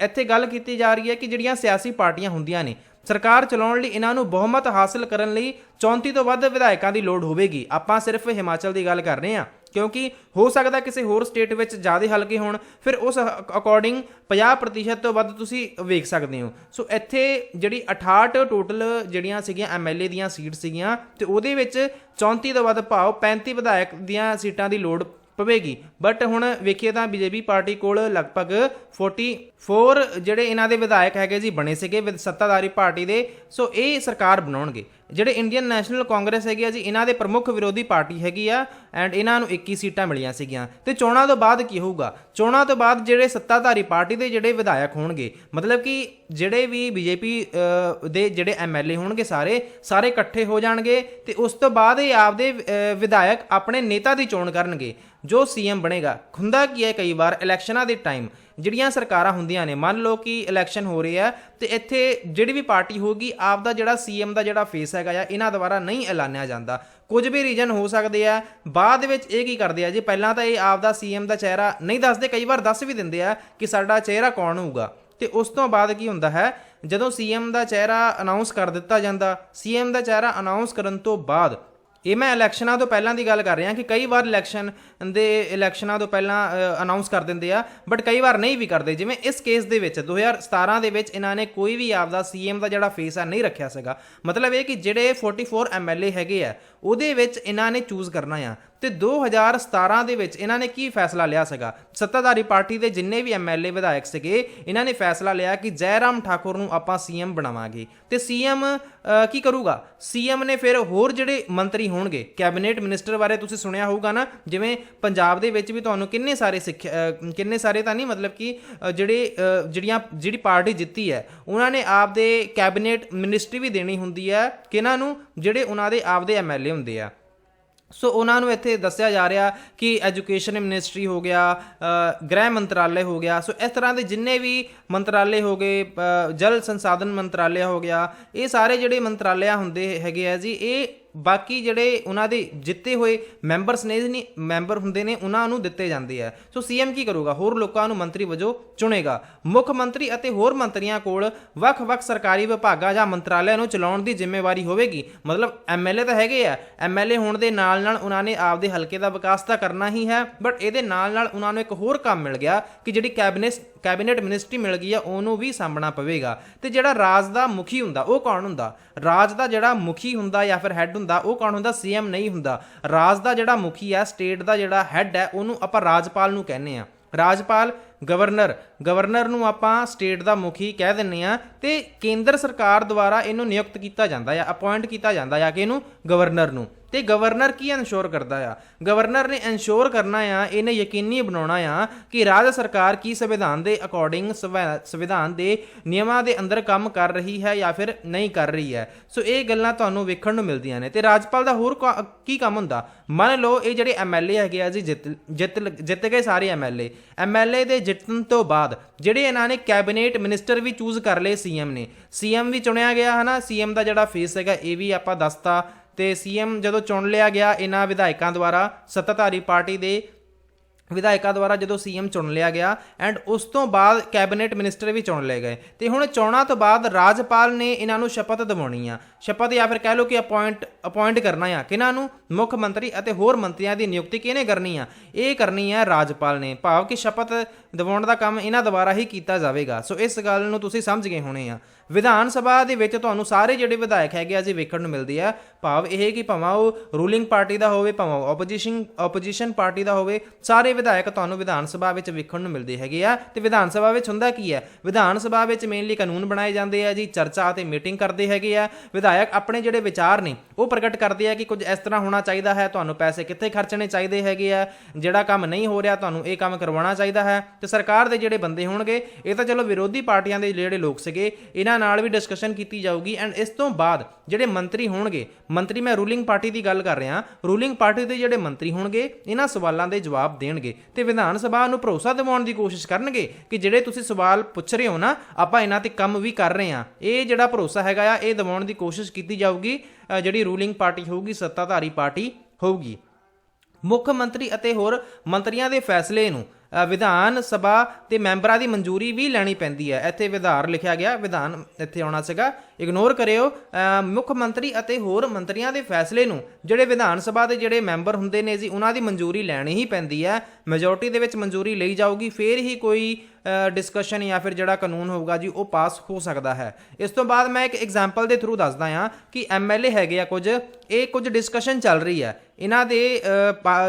ਇੱਥੇ ਗੱਲ ਕੀਤੀ ਜਾ ਰਹੀ ਹੈ ਕਿ ਜਿਹੜੀਆਂ ਸਿਆਸੀ ਪਾਰਟੀਆਂ ਹੁੰਦੀਆਂ ਨੇ, ਸਰਕਾਰ ਚਲਾਉਣ ਲਈ ਇਹਨਾਂ ਨੂੰ ਬਹੁਮਤ ਹਾਸਲ ਕਰਨ ਲਈ 34 ਤੋਂ ਵੱਧ ਵਿਧਾਇਕਾਂ ਦੀ ਲੋੜ ਹੋਵੇਗੀ। ਆਪਾਂ ਸਿਰਫ ਹਿਮਾਚਲ ਦੀ ਗੱਲ ਕਰ ਰਹੇ ਹਾਂ, ਕਿਉਂਕਿ ਹੋ ਸਕਦਾ ਕਿਸੇ ਹੋਰ ਸਟੇਟ ਵਿੱਚ ਜ਼ਿਆਦਾ ਹਲਕੇ ਹੋਣ, ਫਿਰ ਉਸ ਅਕੋਰਡਿੰਗ 50% ਤੋਂ ਵੱਧ ਤੁਸੀਂ ਵੇਖ ਸਕਦੇ ਹੋ। ਸੋ ਇੱਥੇ ਜਿਹੜੀ 68 ਟੋਟਲ ਜਿਹੜੀਆਂ ਸੀਗੀਆਂ MLA ਦੀਆਂ ਸੀਟ ਸੀਗੀਆਂ, ਤੇ ਉਹਦੇ ਵਿੱਚ 34 ਤੋਂ ਵੱਧ ਭਾਵ 35 ਵਿਧਾਇਕ ਦੀਆਂ ਸੀਟਾਂ ਦੀ ਲੋੜ ਪਵੇਗੀ। ਬਟ ਹੁਣ ਵੇਖੀਏ ਤਾਂ ਬੀਜੇਪੀ ਪਾਰਟੀ ਕੋਲ ਲਗਭਗ 44 ਜਿਹੜੇ ਇਹਨਾਂ ਦੇ ਵਿਧਾਇਕ ਹੈਗੇ ਜੀ ਬਣੇ ਸੀਗੇ ਸੱਤਾਧਾਰੀ ਪਾਰਟੀ ਦੇ। ਸੋ ਇਹ ਸਰਕਾਰ ਬਣਾਉਣਗੇ। ਜਿਹੜੇ ਇੰਡੀਅਨ ਨੈਸ਼ਨਲ ਕਾਂਗਰਸ ਹੈਗੀ ਆ ਜੀ, ਇਹਨਾਂ ਦੇ ਪ੍ਰਮੁੱਖ ਵਿਰੋਧੀ ਪਾਰਟੀ ਹੈਗੀ ਆ, ਐਂਡ ਇਹਨਾਂ ਨੂੰ 21 ਸੀਟਾਂ ਮਿਲੀਆਂ ਸੀਗੀਆਂ। ਤੇ ਚੋਣਾਂ ਤੋਂ ਬਾਅਦ ਕੀ ਹੋਊਗਾ? ਚੋਣਾਂ ਤੋਂ ਬਾਅਦ ਜਿਹੜੇ ਸੱਤਾਧਾਰੀ ਪਾਰਟੀ ਦੇ ਜਿਹੜੇ ਵਿਧਾਇਕ ਹੋਣਗੇ, ਮਤਲਬ ਕਿ ਜਿਹੜੇ ਵੀ ਬੀਜੇਪੀ ਦੇ ਜਿਹੜੇ MLA ਹੋਣਗੇ ਸਾਰੇ ਇਕੱਠੇ ਹੋ ਜਾਣਗੇ, ਤੇ ਉਸ ਤੋਂ ਬਾਅਦ ਇਹ ਆਪਦੇ ਵਿਧਾਇਕ ਆਪਣੇ ਨੇਤਾ ਦੀ ਚੋਣ ਕਰਨਗੇ ਜੋ CM ਬਣੇਗਾ। ਹੁੰਦਾ ਕੀ ਹੈ, ਕਈ ਵਾਰ ਇਲੈਕਸ਼ਨਾਂ ਦੇ ਟਾਈਮ ਜਿਹੜੀਆਂ ਸਰਕਾਰਾਂ ਹੁੰਦੀਆਂ ਨੇ, ਮੰਨ ਲਓ ਕਿ ਇਲੈਕਸ਼ਨ ਹੋ ਰਹੇ ਆ ਤੇ ਇੱਥੇ ਜਿਹੜੀ ਵੀ ਪਾਰਟੀ ਹੋਊਗੀ ਆਪਦਾ ਜਿਹੜਾ CM ਦਾ ਜਿਹੜਾ ਫੇਸ ਹੈਗਾ ਆ ਇਹਨਾਂ ਦੁਆਰਾ ਨਹੀਂ ਐਲਾਨਿਆ ਜਾਂਦਾ। ਕੁਝ ਵੀ ਰੀਜਨ ਹੋ ਸਕਦੇ ਆ। ਬਾਅਦ ਵਿੱਚ ਇਹ ਕੀ ਕਰਦੇ ਆ ਜੀ, ਪਹਿਲਾਂ ਤਾਂ ਇਹ ਆਪਦਾ CM ਦਾ ਚਿਹਰਾ ਨਹੀਂ ਦੱਸਦੇ, ਕਈ ਵਾਰ ਦੱਸ ਵੀ ਦਿੰਦੇ ਆ ਕਿ ਸਾਡਾ ਚਿਹਰਾ ਕੌਣ ਹੋਊਗਾ। ਤੇ ਉਸ ਤੋਂ ਬਾਅਦ ਕੀ ਹੁੰਦਾ ਹੈ, ਜਦੋਂ CM ਦਾ ਚਿਹਰਾ ਅਨਾਉਂਸ ਕਰ ਦਿੱਤਾ ਜਾਂਦਾ, CM ਦਾ ਚਿਹਰਾ ਅਨਾਉਂਸ ਕਰਨ ਤੋਂ ਬਾਅਦ, ਇਹ ਮੈਂ ਇਲੈਕਸ਼ਨਾਂ ਤੋਂ ਪਹਿਲਾਂ ਦੀ ਗੱਲ ਕਰ ਰਿਹਾ ਕਿ ਕਈ ਵਾਰ ਇਲੈਕਸ਼ਨਾਂ ਤੋਂ ਪਹਿਲਾਂ ਅਨਾਉਂਸ ਕਰ ਦਿੰਦੇ ਆ, ਬਟ ਕਈ ਵਾਰ ਨਹੀਂ ਵੀ ਕਰਦੇ। ਜਿਵੇਂ ਇਸ ਕੇਸ ਦੇ ਵਿੱਚ 2017 ਦੇ ਵਿੱਚ ਇਹਨਾਂ ਨੇ ਕੋਈ ਵੀ ਆਪਦਾ CM ਦਾ ਜਿਹੜਾ ਫੇਸ ਆ ਨਹੀਂ ਰੱਖਿਆ ਸੀਗਾ। ਮਤਲਬ ਇਹ ਕਿ ਜਿਹੜੇ 44 MLA ਹੈਗੇ ਆ ਉਹਦੇ ਵਿੱਚ ਇਹਨਾਂ ਨੇ ਚੂਜ਼ ਕਰਨਾ ਆ। ਤੇ 2017 ਦੇ ਵਿੱਚ ਇਹਨਾਂ ਨੇ ਕੀ ਫੈਸਲਾ ਲਿਆ ਸੀਗਾ? ਸੱਤਾਧਾਰੀ ਪਾਰਟੀ ਦੇ ਜਿੰਨੇ ਵੀ MLA ਵਿਧਾਇਕ ਸੀਗੇ, ਇਹਨਾਂ ਨੇ ਫੈਸਲਾ ਲਿਆ ਕਿ ਜੈਰਾਮ ਠਾਕੁਰ ਨੂੰ ਆਪਾਂ CM ਬਣਾਵਾਂਗੇ। ਤੇ CM ਕੀ ਕਰੂਗਾ? CM ਨੇ ਫਿਰ ਹੋਰ ਜਿਹੜੇ ਮੰਤਰੀ ਹੋਣਗੇ, ਕੈਬਨਿਟ ਮਿਨਿਸਟਰ ਬਾਰੇ ਤੁਸੀਂ ਸੁਣਿਆ ਹੋਊਗਾ ਨਾ, ਜਿਵੇਂ ਪੰਜਾਬ ਦੇ ਵਿੱਚ ਵੀ ਤੁਹਾਨੂੰ ਕਿੰਨੇ ਸਾਰੇ ਤਾਂ ਨਹੀਂ, ਮਤਲਬ ਕਿ ਜਿਹੜੀ ਪਾਰਟੀ ਜਿੱਤੀ ਹੈ ਉਹਨਾਂ ਨੇ ਆਪਦੇ ਕੈਬਨਿਟ ਮਿਨਿਸਟਰੀ ਵੀ ਦੇਣੀ ਹੁੰਦੀ ਹੈ ਕਿਹਨਾਂ ਨੂੰ? ਜਿਹੜੇ ਉਹਨਾਂ ਦੇ ਆਪਦੇ MLA ਹੁੰਦੇ ਆ। ਸੋ ਉਹਨਾਂ ਨੂੰ ਇੱਥੇ ਦੱਸਿਆ ਜਾ ਰਿਹਾ ਕਿ ਐਜੂਕੇਸ਼ਨ ਮਿਨਿਸਟਰੀ ਹੋ ਗਿਆ, ਗ੍ਰਹਿ ਮੰਤਰਾਲੇ ਹੋ ਗਿਆ। ਸੋ ਇਸ ਤਰ੍ਹਾਂ ਦੇ ਜਿੰਨੇ ਵੀ ਮੰਤਰਾਲੇ ਹੋ ਗਏ, ਜਲ ਸੰਸਾਧਨ ਮੰਤਰਾਲੇ ਹੋ ਗਿਆ, ਇਹ ਸਾਰੇ ਜਿਹੜੇ ਮੰਤਰਾਲਿਆ ਹੁੰਦੇ ਹੈਗੇ ਆ ਜੀ, ਇਹ ਬਾਕੀ ਜਿਹੜੇ ਉਹਨਾਂ ਦੇ ਜਿੱਤੇ ਹੋਏ ਮੈਂਬਰ ਹੁੰਦੇ ਨੇ ਉਹਨਾਂ ਨੂੰ ਦਿੱਤੇ ਜਾਂਦੇ ਆ। ਸੋ CM ਕੀ ਕਰੂਗਾ? ਹੋਰ ਲੋਕਾਂ ਨੂੰ ਮੰਤਰੀ ਵਜੋਂ ਚੁਣੇਗਾ। ਮੁੱਖ ਮੰਤਰੀ ਅਤੇ ਹੋਰ ਮੰਤਰੀਆਂ ਕੋਲ ਵੱਖ-ਵੱਖ ਸਰਕਾਰੀ ਵਿਭਾਗਾਂ ਜਾਂ ਮੰਤਰਾਲਿਆਂ ਨੂੰ ਚਲਾਉਣ ਦੀ ਜ਼ਿੰਮੇਵਾਰੀ ਹੋਵੇਗੀ। ਮਤਲਬ MLA ਤਾਂ ਹੈਗੇ ਆ, MLA ਹੋਣ ਦੇ ਨਾਲ ਉਹਨਾਂ ਨੇ ਆਪਦੇ ਹਲਕੇ ਦਾ ਵਿਕਾਸ ਤਾਂ ਕਰਨਾ ਹੀ ਹੈ, ਬਟ ਇਹਦੇ ਨਾਲ ਉਹਨਾਂ ਨੂੰ ਇੱਕ ਹੋਰ ਕੰਮ ਮਿਲ ਗਿਆ ਕਿ ਜਿਹੜੀ ਕੈਬਨਿਟ ਮਿਨਿਸਟਰੀ ਮਿਲ ਗਈ ਆ ਉਹਨੂੰ ਵੀ ਸਾਂਭਣਾ ਪਵੇਗਾ। ਤੇ ਜਿਹੜਾ ਰਾਜ ਦਾ ਮੁਖੀ ਹੁੰਦਾ ਉਹ ਕੌਣ ਹੁੰਦਾ? ਰਾਜ ਦਾ ਜਿਹੜਾ ਮੁਖੀ ਹੁੰਦਾ ਜਾਂ ਫਿਰ ਹੈੱਡ ਹੁੰਦਾ ਉਹ ਕੌਣ ਹੁੰਦਾ? CM ਨਹੀਂ ਹੁੰਦਾ। ਰਾਜ ਦਾ ਜਿਹੜਾ ਮੁਖੀ ਹੈ, ਸਟੇਟ ਦਾ ਜਿਹੜਾ ਹੈੱਡ ਹੈ, ਉਹਨੂੰ ਆਪਾਂ ਰਾਜਪਾਲ ਨੂੰ ਕਹਿੰਦੇ ਆ। ਰਾਜਪਾਲ, ਗਵਰਨਰ ਨੂੰ ਆਪਾਂ ਸਟੇਟ ਦਾ ਮੁਖੀ ਕਹਿ ਦਿੰਦੇ ਆ। ਤੇ ਕੇਂਦਰ ਸਰਕਾਰ ਦੁਆਰਾ ਇਹਨੂੰ ਨਿਯੁਕਤ ਕੀਤਾ ਜਾਂਦਾ ਆ, ਅਪਾਇੰਟ ਕੀਤਾ ਜਾਂਦਾ ਆ ਕਿ ਇਹਨੂੰ ਗਵਰਨਰ ਨੂੰ। ਤੇ ਗਵਰਨਰ ਕੀ ਇਨਸ਼ੋਰ ਕਰਦਾ ਆ? ਗਵਰਨਰ ਨੇ ਇਨਸ਼ੋਰ ਕਰਨਾ ਆ, ਇਹਨੇ ਯਕੀਨੀ ਬਣਾਉਣਾ ਆ ਕਿ ਰਾਜ ਸਰਕਾਰ ਕੀ ਸੰਵਿਧਾਨ ਦੇ ਅਕੋਰਡਿੰਗ, ਸੰਵਿਧਾਨ ਦੇ ਨਿਯਮਾਂ ਦੇ ਅੰਦਰ ਕੰਮ ਕਰ ਰਹੀ ਹੈ ਜਾਂ ਫਿਰ ਨਹੀਂ ਕਰ ਰਹੀ ਹੈ। ਸੋ ਇਹ ਗੱਲਾਂ ਤੁਹਾਨੂੰ ਵੇਖਣ ਨੂੰ ਮਿਲਦੀਆਂ ਨੇ। ਤੇ ਰਾਜਪਾਲ ਦਾ ਹੋਰ ਕੀ ਕੰਮ ਹੁੰਦਾ? ਮੰਨ ਲਓ ਇਹ ਜਿਹੜੇ MLA ਹੈਗੇ ਆ ਜੀ, ਜਿੱਤ ਗਏ ਸਾਰੇ MLA ਦੇ ਜਿੱਤਣ ਤੋਂ ਬਾਅਦ ਜਿਹੜੇ ਇਹਨਾਂ ਨੇ ਕੈਬਨਿਟ ਮਿਨਿਸਟਰ ਵੀ ਚੂਜ਼ ਕਰ ਲਏ CM ਨੇ, CM ਵੀ ਚੁਣਿਆ ਗਿਆ ਹੈ ਨਾ। CM ਦਾ ਜਿਹੜਾ ਫੇਸ ਹੈਗਾ ਇਹ ਵੀ ਆਪਾਂ ਦੱਸਤਾ। ਤੇ CM ਜਦੋਂ ਚੁਣ ਲਿਆ ਗਿਆ ਇਹਨਾਂ ਵਿਧਾਇਕਾਂ ਦੁਆਰਾ, ਸੱਤਾਧਾਰੀ ਪਾਰਟੀ ਦੇ ਵਿਧਾਇਕਾਂ ਦੁਆਰਾ ਜਦੋਂ CM ਚੁਣ ਲਿਆ ਗਿਆ, ਐਂਡ ਉਸ ਤੋਂ ਬਾਅਦ ਕੈਬਨਿਟ ਮਿਨਿਸਟਰ ਵੀ ਚੁਣ ਲਏ ਗਏ। ਤੇ ਹੁਣ ਚੋਣਾਂ ਤੋਂ ਬਾਅਦ ਰਾਜਪਾਲ ਨੇ ਇਹਨਾਂ ਨੂੰ ਸ਼ਪਥ ਦਿਵਾਉਣੀ ਆ। ਸ਼ਪਥ ਜਾਂ ਫਿਰ ਕਹਿ ਲਓ ਕਿ ਅਪਾਇੰਟ ਕਰਨਾ ਆ ਕਿਹਨਾਂ ਨੂੰ? ਮੁੱਖ ਮੰਤਰੀ ਅਤੇ ਹੋਰ ਮੰਤਰੀਆਂ ਦੀ ਨਿਯੁਕਤੀ ਕਿਹਨੇ ਕਰਨੀ ਆ? ਇਹ ਕਰਨੀ ਆ ਰਾਜਪਾਲ ਨੇ, ਭਾਵ ਕਿ ਸ਼ਪਥ ਦਿਵਾਉਣ ਦਾ ਕੰਮ ਇਹਨਾਂ ਦੁਆਰਾ ਹੀ ਕੀਤਾ ਜਾਵੇਗਾ। ਸੋ ਇਸ ਗੱਲ ਨੂੰ ਤੁਸੀਂ ਸਮਝ ਗਏ ਹੋਣੇ ਆ। ਵਿਧਾਨ ਸਭਾ ਦੇ ਵਿੱਚ ਤੁਹਾਨੂੰ ਸਾਰੇ ਜਿਹੜੇ ਵਿਧਾਇਕ ਹੈਗੇ ਆ ਜੀ ਵੇਖਣ ਨੂੰ ਮਿਲਦੇ ਆ, ਭਾਵ ਇਹ ਕਿ ਭਾਵੇਂ ਉਹ ਰੂਲਿੰਗ ਪਾਰਟੀ ਦਾ ਹੋਵੇ, ਭਾਵੇਂ ਓਪੋਜੀਸ਼ਨ ਪਾਰਟੀ ਦਾ ਹੋਵੇ, ਸਾਰੇ ਵਿਧਾਇਕ ਤੁਹਾਨੂੰ ਵਿਧਾਨ ਸਭਾ ਵਿੱਚ ਵੇਖਣ ਨੂੰ ਮਿਲਦੇ ਹੈਗੇ ਆ। ਤੇ ਵਿਧਾਨ ਸਭਾ ਵਿੱਚ ਹੁੰਦਾ ਕੀ ਹੈ, ਵਿਧਾਨ ਸਭਾ ਵਿੱਚ ਮੇਨਲੀ ਕਾਨੂੰਨ ਬਣਾਏ ਜਾਂਦੇ ਆ ਜੀ, ਚਰਚਾ ਅਤੇ ਮੀਟਿੰਗ ਕਰਦੇ ਹੈਗੇ ਆ। ਵਿਧਾਇਕ ਆਪਣੇ ਜਿਹੜੇ ਵਿਚਾਰ ਨੇ ਉਹ ਪ੍ਰਗਟ ਕਰਦੇ ਆ ਕਿ ਕੁਝ ਇਸ ਤਰ੍ਹਾਂ ਹੋਣਾ ਚਾਹੀਦਾ ਹੈ, ਤੁਹਾਨੂੰ ਪੈਸੇ ਕਿੱਥੇ ਖਰਚਣੇ ਚਾਹੀਦੇ ਹੈਗੇ ਆ, ਜਿਹੜਾ ਕੰਮ ਨਹੀਂ ਹੋ ਰਿਹਾ ਤੁਹਾਨੂੰ ਇਹ ਕੰਮ ਕਰਵਾਉਣਾ ਚਾਹੀਦਾ ਹੈ। ਤੇ ਸਰਕਾਰ ਦੇ ਜਿਹੜੇ ਬੰਦੇ ਹੋਣਗੇ, ਇਹ ਤਾਂ ਚਲੋ ਵਿਰੋਧੀ ਪਾਰਟੀਆਂ ਦੇ ਜਿਹੜੇ ਲੋਕ ਸੀਗੇ, ਇਹਨਾਂ ਨਾਲ ਵੀ ਡਿਸਕਸ਼ਨ ਕੀਤੀ ਜਾਊਗੀ। ਐਂਡ ਇਸ ਤੋਂ ਬਾਅਦ ਜਿਹੜੇ ਮੰਤਰੀ ਹੋਣਗੇ, ਮੰਤਰੀ ਮੈਂ ਰੂਲਿੰਗ ਪਾਰਟੀ ਦੀ ਗੱਲ ਕਰ ਰਿਹਾ, ਰੂਲਿੰਗ ਪਾਰਟੀ ਦੇ ਜਿਹੜੇ ਮੰਤਰੀ ਹੋਣਗੇ ਇਹਨਾਂ ਸਵਾਲਾਂ ਦੇ ਜਵਾਬ ਦੇਣਗੇ ਤੇ ਵਿਧਾਨ ਸਭਾ ਨੂੰ ਭਰੋਸਾ ਦਿਵਾਉਣ ਦੀ ਕੋਸ਼ਿਸ਼ ਕਰਨਗੇ ਕਿ ਜਿਹੜੇ ਤੁਸੀਂ ਸਵਾਲ ਪੁੱਛ ਰਹੇ ਹੋ ਨਾ, ਆਪਾਂ ਇਹਨਾਂ ਤੇ ਕੰਮ ਵੀ ਕਰ ਰਹੇ ਹਾਂ। ਇਹ ਜਿਹੜਾ ਭਰੋਸਾ ਹੈਗਾ ਆ, ਇਹ ਦਿਵਾਉਣ ਦੀ ਕੋਸ਼ਿਸ਼ ਕੀਤੀ ਜਾਊਗੀ ਜਿਹੜੀ ਰੂਲਿੰਗ ਪਾਰਟੀ ਹੋਊਗੀ, ਸੱਤਾਧਾਰੀ ਪਾਰਟੀ ਹੋਊਗੀ। ਮੁੱਖ ਮੰਤਰੀ ਅਤੇ ਹੋਰ ਮੰਤਰੀਆਂ ਦੇ ਫੈਸਲੇ ਨੂੰ ਵਿਧਾਨ ਸਭਾ ਤੇ ਮੈਂਬਰਾਂ ਦੀ ਮਨਜ਼ੂਰੀ ਵੀ ਲੈਣੀ ਪੈਂਦੀ ਹੈ। ਇੱਥੇ ਵਿਧਾਨ ਲਿਖਿਆ ਗਿਆ, ਵਿਧਾਨ ਇੱਥੇ ਆਉਣਾ ਸੀਗਾ, ਇਗਨੋਰ ਕਰਿਓ। ਮੁੱਖ ਮੰਤਰੀ ਅਤੇ ਹੋਰ ਮੰਤਰੀਆਂ ਦੇ ਫੈਸਲੇ ਨੂੰ ਜਿਹੜੇ ਵਿਧਾਨ ਸਭਾ ਦੇ ਜਿਹੜੇ ਮੈਂਬਰ ਹੁੰਦੇ ਨੇ ਜੀ, ਉਹਨਾਂ ਦੀ ਮਨਜ਼ੂਰੀ ਲੈਣੀ ਹੀ ਪੈਂਦੀ ਹੈ। ਮੈਜੋਰਟੀ ਦੇ ਵਿੱਚ ਮਨਜ਼ੂਰੀ ਲਈ ਜਾਊਗੀ, ਫਿਰ ਹੀ ਕੋਈ ਡਿਸਕਸ਼ਨ ਜਾਂ ਫਿਰ ਜਿਹੜਾ ਕਾਨੂੰਨ ਹੋਊਗਾ ਜੀ ਉਹ ਪਾਸ ਹੋ ਸਕਦਾ ਹੈ। ਇਸ ਤੋਂ ਬਾਅਦ ਮੈਂ ਇੱਕ ਐਗਜ਼ਾਮਪਲ ਦੇ ਥਰੂ ਦੱਸਦਾ ਹਾਂ ਕਿ ਐਮਐਲਏ ਹੈਗੇ ਆ ਕੁਝ, ਇਹ ਕੁਝ ਡਿਸਕਸ਼ਨ ਚੱਲ ਰਹੀ ਹੈ ਇਹਨਾਂ ਦੇ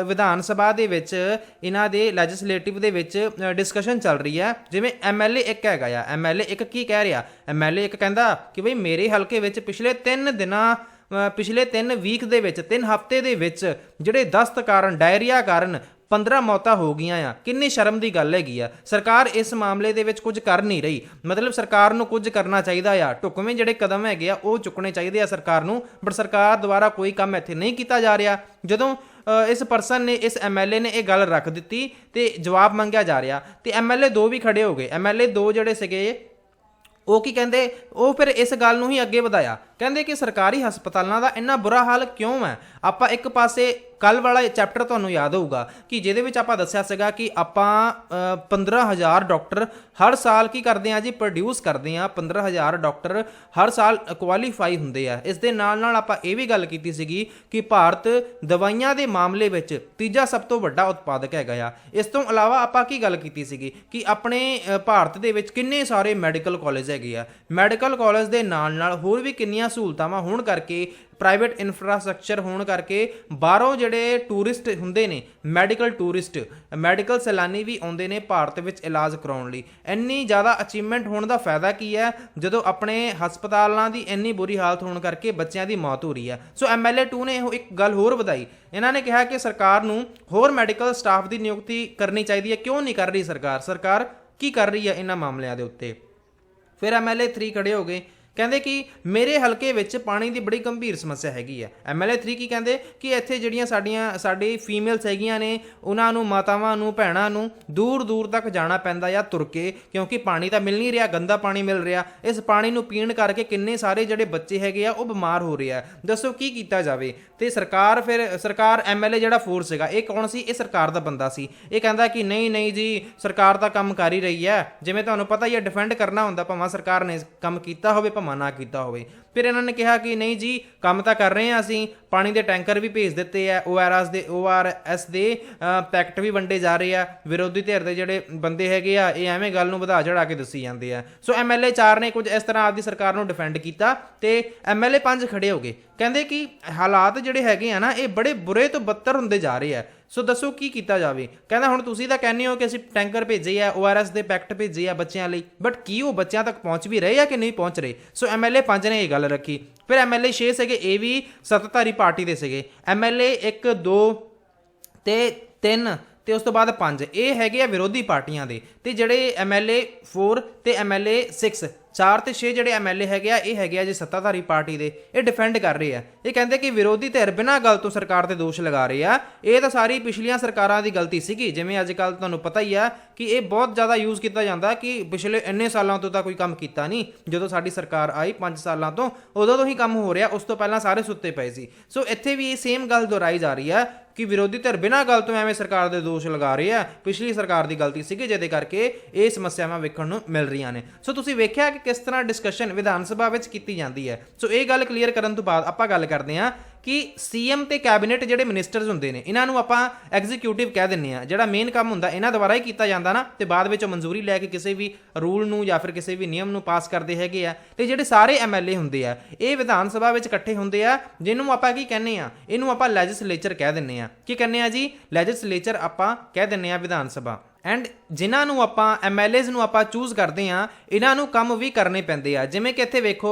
ਵਿਧਾਨ ਸਭਾ ਦੇ ਵਿੱਚ, ਇਹਨਾਂ ਦੇ ਲੈਜਿਸਲੇਟਿਵ ਦੇ ਵਿੱਚ ਡਿਸਕਸ਼ਨ ਚੱਲ ਰਹੀ ਹੈ। ਜਿਵੇਂ ਐਮਐਲਏ ਇੱਕ ਹੈਗਾ ਆ, ਐਮਐਲਏ ਇੱਕ ਕੀ ਕਹਿ ਰਿਹਾ, ਐਮਐਲਏ ਇੱਕ ਕਹਿੰਦਾ ਕਿ ਬਈ ਮੇਰੇ ਹਲਕੇ ਵਿੱਚ ਪਿਛਲੇ 3 ਵੀਕ ਦੇ ਵਿੱਚ, 3 ਹਫ਼ਤੇ ਦੇ ਵਿੱਚ ਜਿਹੜੇ ਦਸਤ ਕਾਰਨ, ਡਾਇਰੀਆ ਕਾਰਨ 15 ਮੌਤਾਂ ਹੋ ਗਈਆਂ ਆ। ਕਿੰਨੀ ਸ਼ਰਮ ਦੀ ਗੱਲ ਹੈਗੀ ਆ। ਸਰਕਾਰ ਇਸ ਮਾਮਲੇ ਦੇ ਵਿੱਚ ਕੁਝ ਕਰ ਨਹੀਂ ਰਹੀ, ਮਤਲਬ ਸਰਕਾਰ ਨੂੰ ਕੁਝ ਕਰਨਾ ਚਾਹੀਦਾ ਆ। ਢੁਕਵੇਂ ਜਿਹੜੇ ਕਦਮ ਹੈਗੇ ਆ ਉਹ ਚੁੱਕਣੇ ਚਾਹੀਦੇ ਆ ਸਰਕਾਰ ਨੂੰ, ਬਟ ਸਰਕਾਰ ਦੁਆਰਾ ਕੋਈ ਕੰਮ ਇੱਥੇ ਨਹੀਂ ਕੀਤਾ ਜਾ ਰਿਹਾ। ਜਦੋਂ ਇਸ ਪਰਸਨ ਨੇ, ਇਸ ਐਮਐਲਏ ਨੇ ਇਹ ਗੱਲ ਰੱਖ ਦਿੱਤੀ ਤੇ ਜਵਾਬ ਮੰਗਿਆ ਜਾ ਰਿਹਾ, ਤੇ ਐਮਐਲਏ 2 ਵੀ ਖੜੇ ਹੋ ਗਏ। ਐਮਐਲਏ 2 ਜਿਹੜੇ ਸੀਗੇ ਉਹ ਕੀ ਕਹਿੰਦੇ, ਉਹ ਫਿਰ ਇਸ ਗੱਲ ਨੂੰ ਹੀ ਅੱਗੇ ਵਧਾਇਆ, ਕਹਿੰਦੇ ਕਿ ਸਰਕਾਰੀ ਹਸਪਤਾਲਾਂ ਦਾ ਇੰਨਾ ਬੁਰਾ ਹਾਲ ਕਿਉਂ ਹੈ। ਆਪਾਂ ਇੱਕ ਪਾਸੇ ਕੱਲ ਵਾਲਾ ਚੈਪਟਰ ਤੁਹਾਨੂੰ ਯਾਦ ਹੋਊਗਾ ਕਿ ਜਿਹਦੇ ਵਿੱਚ ਆਪਾਂ ਦੱਸਿਆ ਸੀਗਾ ਕਿ ਆਪਾਂ 15,000 ਡਾਕਟਰ ਹਰ ਸਾਲ ਕੀ ਕਰਦੇ ਆ ਜੀ, ਪ੍ਰੋਡਿਊਸ ਕਰਦੇ ਆ। 15,000 ਡਾਕਟਰ ਹਰ ਸਾਲ ਕੁਆਲੀਫਾਈ ਹੁੰਦੇ ਆ। ਇਸ ਦੇ ਨਾਲ ਨਾਲ ਆਪਾਂ ਇਹ ਵੀ ਗੱਲ ਕੀਤੀ ਸੀਗੀ ਕਿ ਭਾਰਤ ਦਵਾਈਆਂ ਦੇ ਮਾਮਲੇ ਵਿੱਚ ਤੀਜਾ ਸਭ ਤੋਂ ਵੱਡਾ ਉਤਪਾਦਕ ਹੈਗਾ ਆ। ਇਸ ਤੋਂ ਇਲਾਵਾ ਆਪਾਂ ਕੀ ਗੱਲ ਕੀਤੀ ਸੀਗੀ ਕਿ ਆਪਣੇ ਭਾਰਤ ਦੇ ਵਿੱਚ ਕਿੰਨੇ ਸਾਰੇ ਮੈਡੀਕਲ ਕਾਲਜ ਹੈਗੇ ਆ। ਮੈਡੀਕਲ ਕਾਲਜ ਦੇ ਨਾਲ ਨਾਲ ਹੋਰ ਵੀ ਕਿੰਨੀਆਂ ਸਹੂਲਤਾਵਾਂ ਹੋਣ ਕਰਕੇ, ਪ੍ਰਾਈਵੇਟ ਇਨਫਰਾਸਟ੍ਰਕਚਰ ਹੋਣ ਕਰਕੇ ਬਾਹਰੋਂ ਜਿਹੜੇ ਟੂਰਿਸਟ ਹੁੰਦੇ ਨੇ, ਮੈਡੀਕਲ ਟੂਰਿਸਟ, ਮੈਡੀਕਲ ਸੈਲਾਨੀ ਵੀ ਆਉਂਦੇ ਨੇ ਭਾਰਤ ਵਿੱਚ ਇਲਾਜ ਕਰਾਉਣ ਲਈ। ਇੰਨੀ ਜ਼ਿਆਦਾ ਅਚੀਵਮੈਂਟ ਹੋਣ ਦਾ ਫਾਇਦਾ ਕੀ ਹੈ ਜਦੋਂ ਆਪਣੇ ਹਸਪਤਾਲਾਂ ਦੀ ਇੰਨੀ ਬੁਰੀ ਹਾਲਤ ਹੋਣ ਕਰਕੇ ਬੱਚਿਆਂ ਦੀ ਮੌਤ ਹੋ ਰਹੀ ਹੈ। ਸੋ ਐਮਐਲਏ 2 ਨੇ ਇਹੋ ਇੱਕ ਗੱਲ ਹੋਰ ਵਧਾਈ, ਇਹਨਾਂ ਨੇ ਕਿਹਾ ਕਿ ਸਰਕਾਰ ਨੂੰ ਹੋਰ ਮੈਡੀਕਲ ਸਟਾਫ ਦੀ ਨਿਯੁਕਤੀ ਕਰਨੀ ਚਾਹੀਦੀ ਹੈ। ਕਿਉਂ ਨਹੀਂ ਕਰ ਰਹੀ ਸਰਕਾਰ ਕੀ ਕਰ ਰਹੀ ਹੈ ਇਹਨਾਂ ਮਾਮਲਿਆਂ ਦੇ ਉੱਤੇ। ਫਿਰ ਐਮਐਲਏ 3 ਖੜੇ ਹੋ ਗਏ, ਕਹਿੰਦੇ ਕਿ ਮੇਰੇ ਹਲਕੇ ਵਿੱਚ ਪਾਣੀ ਦੀ ਬੜੀ ਗੰਭੀਰ ਸਮੱਸਿਆ ਹੈਗੀ ਹੈ। ਐਮਐਲਏ 3 ਕੀ ਕਹਿੰਦੇ ਕਿ ਇੱਥੇ ਜਿਹੜੀਆਂ ਸਾਡੀ ਫੀਮੇਲਸ ਹੈਗੀਆਂ ਨੇ, ਉਹਨਾਂ ਨੂੰ, ਮਾਤਾਵਾਂ ਨੂੰ, ਭੈਣਾਂ ਨੂੰ ਦੂਰ ਦੂਰ ਤੱਕ ਜਾਣਾ ਪੈਂਦਾ ਜਾਂ ਤੁਰ ਕੇ, ਕਿਉਂਕਿ ਪਾਣੀ ਤਾਂ ਮਿਲ ਨਹੀਂ ਰਿਹਾ, ਗੰਦਾ ਪਾਣੀ ਮਿਲ ਰਿਹਾ। ਇਸ ਪਾਣੀ ਨੂੰ ਪੀਣ ਕਰਕੇ ਕਿੰਨੇ ਸਾਰੇ ਜਿਹੜੇ ਬੱਚੇ ਹੈਗੇ ਆ ਉਹ ਬਿਮਾਰ ਹੋ ਰਹੇ ਆ। ਦੱਸੋ ਕੀ ਕੀਤਾ ਜਾਵੇ। ਤੇ ਸਰਕਾਰ ਐਮਐਲਏ ਜਿਹੜਾ 4 ਸੀਗਾ, ਇਹ ਕੌਣ ਸੀ, ਇਹ ਸਰਕਾਰ ਦਾ ਬੰਦਾ ਸੀ। ਇਹ ਕਹਿੰਦਾ ਕਿ ਨਹੀਂ ਜੀ, ਸਰਕਾਰ ਤਾਂ ਕੰਮ ਕਰ ਹੀ ਰਹੀ ਹੈ। ਜਿਵੇਂ ਤੁਹਾਨੂੰ ਪਤਾ ਹੀ ਹੈ, ਡਿਫੈਂਡ ਕਰਨਾ ਹੁੰਦਾ, ਭਾਵੇਂ ਸਰਕਾਰ ਨੇ ਕੰਮ ਕੀਤਾ ਹੋਵੇ ਭਾਵੇਂ ਨਾ ਕੀਤਾ ਹੋਵੇ। ਫਿਰ ਇਹਨਾਂ ਨੇ ਕਿਹਾ ਕਿ ਨਹੀਂ ਜੀ, ਕੰਮ ਤਾਂ ਕਰ ਰਹੇ ਹਾਂ ਅਸੀਂ, ਪਾਣੀ ਦੇ ਟੈਂਕਰ ਵੀ ਭੇਜ ਦਿੱਤੇ ਆ, ORS ਦੇ ਪੈਕਟ ਵੀ ਵੰਡੇ ਜਾ ਰਹੇ ਆ। ਵਿਰੋਧੀ ਧਿਰ ਦੇ ਜਿਹੜੇ ਬੰਦੇ ਹੈਗੇ ਆ, ਇਹ ਐਵੇਂ ਗੱਲ ਨੂੰ ਵਧਾ ਚੜਾ ਕੇ ਦੱਸੀ ਜਾਂਦੇ ਆ। ਸੋ ਐਮਐਲਏ 4 ਨੇ ਕੁਝ ਇਸ ਤਰ੍ਹਾਂ ਆਪਦੀ ਸਰਕਾਰ ਨੂੰ ਡਿਫੈਂਡ ਕੀਤਾ ਤੇ ਐਮਐਲਏ 5 ਖੜੇ ਹੋ ਗਏ, ਕਹਿੰਦੇ ਕਿ ਹਾਲਾਤ ਜਿਹੜੇ ਹੈਗੇ ਆ ਨਾ, ਇਹ ਬੜੇ ਬੁਰੇ ਤੋਂ ਬੱਤਰ ਹੁੰਦੇ ਜਾ ਰਹੇ ਆ। ਸੋ ਦੱਸੋ ਕੀ ਕੀਤਾ ਜਾਵੇ। ਕਹਿੰਦਾ ਹੁਣ ਤੁਸੀਂ ਤਾਂ ਕਹਿੰਦੇ ਹੋ ਕਿ ਅਸੀਂ ਟੈਂਕਰ ਭੇਜੇ ਆ, ORS ਦੇ ਪੈਕਟ ਭੇਜੇ ਆ ਬੱਚਿਆਂ ਲਈ, ਬਟ ਕੀ ਉਹ ਬੱਚਿਆਂ ਤੱਕ ਪਹੁੰਚ ਵੀ ਰਹੇ ਆ ਕਿ ਨਹੀਂ ਪਹੁੰਚ ਰਹੇ। ਸੋ ਐਮਐਲਏ 5 ਨੇ ਇਹ ਗੱਲ ਰੱਖੀ। ਫਿਰ ਐਮਐਲਏ 6 ਸੀਗੇ, ਇਹ ਵੀ ਸੱਤਾਧਾਰੀ ਪਾਰਟੀ ਦੇ ਸੀਗੇ। ਐਮਐਲਏ 1, 2 ਤੇ 3 ਤੇ ਉਸ ਤੋਂ ਬਾਅਦ 5 ਇਹ ਹੈਗੇ ਆ ਵਿਰੋਧੀ ਪਾਰਟੀਆਂ ਦੇ। ਤੇ ਜਿਹੜੇ ਐਮਐਲਏ 4 ਤੇ ਐਮਐਲਏ 6, 4 ਤੇ 6 ਜਿਹੜੇ ਐਮਐਲਏ ਹੈਗੇ ਆ, ਇਹ ਹੈਗੇ ਆ ਜੀ ਸੱਤਾਧਾਰੀ ਪਾਰਟੀ ਦੇ। ਇਹ ਡਿਫੈਂਡ ਕਰ ਰਹੇ ਆ, ਇਹ ਕਹਿੰਦੇ ਕਿ ਵਿਰੋਧੀ ਧਿਰ ਬਿਨਾਂ ਗੱਲ ਤੋਂ ਸਰਕਾਰ ਤੇ ਦੋਸ਼ ਲਗਾ ਰਹੇ ਆ। ਇਹ ਤਾਂ ਸਾਰੀ ਪਿਛਲੀਆਂ ਸਰਕਾਰਾਂ ਦੀ ਗਲਤੀ ਸੀਗੀ। ਜਿਵੇਂ ਅੱਜ ਕੱਲ੍ਹ ਤੁਹਾਨੂੰ ਪਤਾ ਹੀ ਆ ਕਿ ਇਹ ਬਹੁਤ ਜ਼ਿਆਦਾ ਯੂਜ਼ ਕੀਤਾ ਜਾਂਦਾ ਕਿ ਪਿਛਲੇ ਇੰਨੇ ਸਾਲਾਂ ਤੋਂ ਤਾਂ ਕੋਈ ਕੰਮ ਕੀਤਾ ਨਹੀਂ। ਜਦੋਂ ਸਾਡੀ ਸਰਕਾਰ ਆਈ 5 ਸਾਲਾਂ ਤੋਂ, ਉਦੋਂ ਤੋਂ ਹੀ ਕੰਮ ਹੋ ਰਿਹਾ, ਉਸ ਤੋਂ ਪਹਿਲਾਂ ਸਾਰੇ ਸੁੱਤੇ ਪਏ ਸੀ। ਸੋ ਇੱਥੇ ਵੀ ਇਹ ਸੇਮ ਗੱਲ ਦੁਹਰਾਈ ਜਾ ਰਹੀ ਹੈ ਕਿ ਵਿਰੋਧੀ ਧਿਰ ਬਿਨਾਂ ਗੱਲ ਤੋਂ ਐਵੇਂ ਸਰਕਾਰ ਦੇ ਦੋਸ਼ ਲਗਾ ਰਹੇ ਆ। ਪਿਛਲੀ ਸਰਕਾਰ ਦੀ ਗਲਤੀ ਸੀਗੀ, ਜਿਹਦੇ ਕਰਕੇ ਇਹ ਸਮੱਸਿਆਵਾਂ ਵੇਖਣ ਨੂੰ ਮਿਲ ਰਹੀਆਂ ਨੇ। ਸੋ ਤੁਸੀਂ ਵੇਖਿਆ ਕਿ ਕਿਸ ਤਰ੍ਹਾਂ ਡਿਸਕਸ਼ਨ ਵਿਧਾਨ ਸਭਾ ਵਿੱਚ ਕੀਤੀ ਜਾਂਦੀ ਹੈ। ਸੋ ਇਹ ਗੱਲ ਕਲੀਅਰ ਕਰਨ ਤੋਂ ਬਾਅਦ ਆਪਾਂ ਗੱਲ ਕਰਦੇ ਹਾਂ ਕਿ ਸੀਐਮ ਤੇ ਕੈਬਨਿਟ ਜਿਹੜੇ ਮਿਨਿਸਟਰਸ ਹੁੰਦੇ ਨੇ ਇਹਨਾਂ ਨੂੰ ਆਪਾਂ ਐਗਜ਼ੀਕਿਊਟਿਵ ਕਹਿ ਦਿੰਦੇ ਆ, ਜਿਹੜਾ ਮੇਨ ਕੰਮ ਹੁੰਦਾ ਇਹਨਾਂ ਦੁਆਰਾ ਹੀ ਕੀਤਾ ਜਾਂਦਾ ਨਾ, ਤੇ ਬਾਅਦ ਵਿੱਚ ਮਨਜ਼ੂਰੀ ਲੈ ਕੇ ਕਿਸੇ ਵੀ ਰੂਲ ਨੂੰ ਜਾਂ ਫਿਰ ਕਿਸੇ ਵੀ ਨਿਯਮ ਨੂੰ ਪਾਸ ਕਰਦੇ ਹੈਗੇ ਆ। ਤੇ ਜਿਹੜੇ ਸਾਰੇ ਐਮਐਲਏ ਹੁੰਦੇ ਆ ਇਹ ਵਿਧਾਨ ਸਭਾ ਵਿੱਚ ਇਕੱਠੇ ਹੁੰਦੇ ਆ, ਜਿਹਨੂੰ ਆਪਾਂ ਕੀ ਕਹਿੰਦੇ ਆ, ਇਹਨੂੰ ਆਪਾਂ ਲੈਜਿਸਲੇਚਰ ਕਹਿ ਦਿੰਦੇ ਆ। ਕੀ ਕਹਿੰਦੇ ਆ ਜੀ? ਲੈਜਿਸਲੇਚਰ ਆਪਾਂ ਕਹਿ ਦਿੰਦੇ ਆ ਵਿਧਾਨ ਸਭਾ। ਐਂਡ ਜਿਨ੍ਹਾਂ ਨੂੰ ਆਪਾਂ ਐਮਐਲਏਜ਼ ਨੂੰ ਆਪਾਂ ਚੂਜ਼ ਕਰਦੇ ਆ, ਇਹਨਾਂ ਨੂੰ ਕੰਮ ਵੀ ਕਰਨੇ ਪੈਂਦੇ ਆ। ਜਿਵੇਂ ਕਿ ਇੱਥੇ ਵੇਖੋ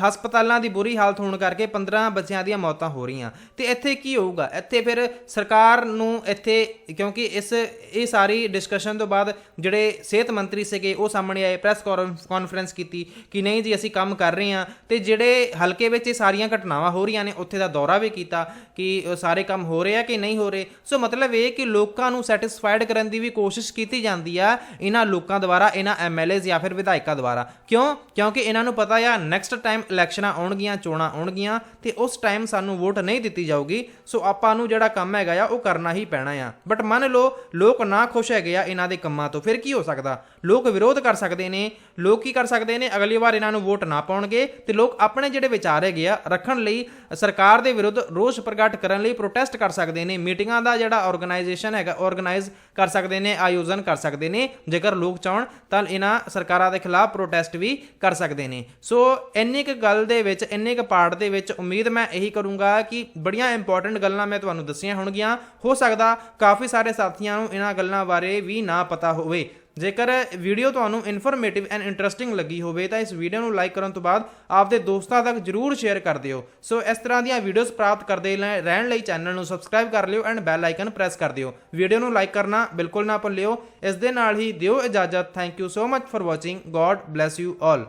ਹਸਪਤਾਲਾਂ ਦੀ ਬੁਰੀ ਹਾਲਤ ਹੋਣ ਕਰਕੇ 15 ਬੱਚਿਆਂ ਦੀਆਂ ਮੌਤਾਂ ਹੋ ਰਹੀਆਂ, ਤੇ ਇੱਥੇ ਕੀ ਹੋਊਗਾ? ਇੱਥੇ ਫਿਰ ਸਰਕਾਰ ਨੂੰ ਇੱਥੇ, ਕਿਉਂਕਿ ਇਹ ਸਾਰੀ ਡਿਸਕਸ਼ਨ ਤੋਂ ਬਾਅਦ ਜਿਹੜੇ ਸਿਹਤ ਮੰਤਰੀ ਸੀਗੇ ਉਹ ਸਾਹਮਣੇ ਆਏ, ਪ੍ਰੈਸ ਕਾਨਫਰੰਸ ਕੀਤੀ ਕਿ ਨਹੀਂ ਜੀ ਅਸੀਂ ਕੰਮ ਕਰ ਰਹੇ ਹਾਂ, ਤੇ ਜਿਹੜੇ ਹਲਕੇ ਵਿੱਚ ਇਹ ਸਾਰੀਆਂ ਘਟਨਾਵਾਂ ਹੋ ਰਹੀਆਂ ਨੇ ਉੱਥੇ ਦਾ ਦੌਰਾ ਵੀ ਕੀਤਾ ਕਿ ਸਾਰੇ ਕੰਮ ਹੋ ਰਹੇ ਆ ਕਿ ਨਹੀਂ ਹੋ ਰਹੇ। ਸੋ ਮਤਲਬ ਇਹ ਕਿ ਲੋਕਾਂ ਨੂੰ ਸੈਟਿਸਫਾਈਡ ਕਰਨ ਦੀ ਵੀ ਕੋਸ਼ਿਸ਼ ਕੀਤੀ ਜਾਂਦੀ ਆ ਇਹਨਾਂ ਲੋਕਾਂ ਦੁਆਰਾ, ਇਹਨਾਂ ਐਮਐਲਏਜ਼ ਜਾਂ ਫਿਰ ਵਿਧਾਇਕਾਂ ਦੁਆਰਾ। ਕਿਉਂਕਿ ਇਹਨਾਂ ਨੂੰ ਪਤਾ ਆ ਨੈਕਸਟ ਟਾਈਮ ਇਲੈਕਸ਼ਨਾਂ ਆਉਣਗੀਆਂ, ਚੋਣਾਂ ਆਉਣਗੀਆਂ, ਤੇ ਉਸ ਟਾਈਮ ਸਾਨੂੰ ਵੋਟ ਨਹੀਂ ਦਿੱਤੀ ਜਾਊਗੀ। ਸੋ ਆਪਾਂ ਨੂੰ ਜਿਹੜਾ ਕੰਮ ਹੈਗਾ ਆ ਉਹ ਕਰਨਾ ਹੀ ਪੈਣਾ ਆ। ਬਟ ਮੰਨ ਲਓ ਲੋਕ ਨਾ ਖੁਸ਼ ਹੈਗੇ ਆ ਇਹਨਾਂ ਦੇ ਕੰਮਾਂ ਤੋਂ, ਫਿਰ ਕੀ ਹੋ ਸਕਦਾ? ਲੋਕ ਵਿਰੋਧ ਕਰ ਸਕਦੇ ਨੇ। ਲੋਕ ਕੀ ਕਰ ਸਕਦੇ ਨੇ? ਅਗਲੀ ਵਾਰ ਇਹਨਾਂ ਨੂੰ ਵੋਟ ਨਾ ਪਾਉਣਗੇ ਤੇ ਲੋਕ ਆਪਣੇ ਜਿਹੜੇ ਵਿਚਾਰ ਹੈਗੇ ਆ ਰੱਖਣ ਲਈ, ਸਰਕਾਰ ਦੇ ਵਿਰੁੱਧ ਰੋਸ ਪ੍ਰਗਟ ਕਰਨ ਲਈ ਪ੍ਰੋਟੈਸਟ ਕਰ ਸਕਦੇ ਨੇ। ਮੀਟਿੰਗਾਂ ਦਾ ਜਿਹੜਾ ਆਰਗੇਨਾਈਜੇਸ਼ਨ ਹੈਗਾ ਆਰਗੇਨਾਈਜ਼ ਕਰ ਸਕਦੇ ਨੇ, ਆਯੋਜਨ ਕਰ ਸਕਦੇ ਨੇ। ਜੇਕਰ ਲੋਕ ਚਾਹਣ ਤਾਂ ਇਹਨਾਂ ਸਰਕਾਰਾਂ ਦੇ ਖਿਲਾਫ ਪ੍ਰੋਟੈਸਟ ਵੀ ਕਰ ਸਕਦੇ ਨੇ। ਸੋ ਇੰਨੀ ਕੁ ਗੱਲ ਦੇ ਵਿੱਚ, ਇੰਨੇ ਕੁ ਪਾਰਟ ਦੇ ਵਿੱਚ ਉਮੀਦ ਮੈਂ ਇਹੀ ਕਰੂੰਗਾ ਕਿ ਬੜੀਆਂ ਇੰਪੋਰਟੈਂਟ ਗੱਲਾਂ ਮੈਂ ਤੁਹਾਨੂੰ ਦੱਸੀਆਂ ਹੋਣਗੀਆਂ। ਹੋ ਸਕਦਾ ਕਾਫੀ ਸਾਰੇ ਸਾਥੀਆਂ ਨੂੰ ਇਹਨਾਂ ਗੱਲਾਂ ਬਾਰੇ ਵੀ ਨਾ ਪਤਾ ਹੋਵੇ। ਜੇਕਰ ਵੀਡੀਓ ਤੁਹਾਨੂੰ ਇਨਫੋਰਮੇਟਿਵ ਐਂਡ ਇੰਟਰਸਟਿੰਗ ਲੱਗੀ ਹੋਵੇ ਤਾਂ ਇਸ ਵੀਡੀਓ ਨੂੰ ਲਾਈਕ ਕਰਨ ਤੋਂ ਬਾਅਦ ਆਪਦੇ ਦੋਸਤਾਂ ਤੱਕ ਜਰੂਰ ਸ਼ੇਅਰ ਕਰ ਦਿਓ। ਸੋ ਇਸ ਤਰ੍ਹਾਂ ਦੀਆਂ ਵੀਡੀਓਜ਼ ਪ੍ਰਾਪਤ ਕਰਦੇ ਰਹਿਣ ਲਈ ਚੈਨਲ ਨੂੰ ਸਬਸਕ੍ਰਾਈਬ ਕਰ ਲਿਓ ਐਂਡ ਬੈਲ ਆਈਕਨ ਪ੍ਰੈਸ ਕਰ ਦਿਓ। ਵੀਡੀਓ ਨੂੰ ਲਾਈਕ ਕਰਨਾ ਬਿਲਕੁਲ ਨਾ ਭੁੱਲਿਓ। ਇਸ ਦੇ ਨਾਲ ਹੀ ਦਿਓ ਇਜਾਜ਼ਤ। Thank you so much for watching. God bless you all.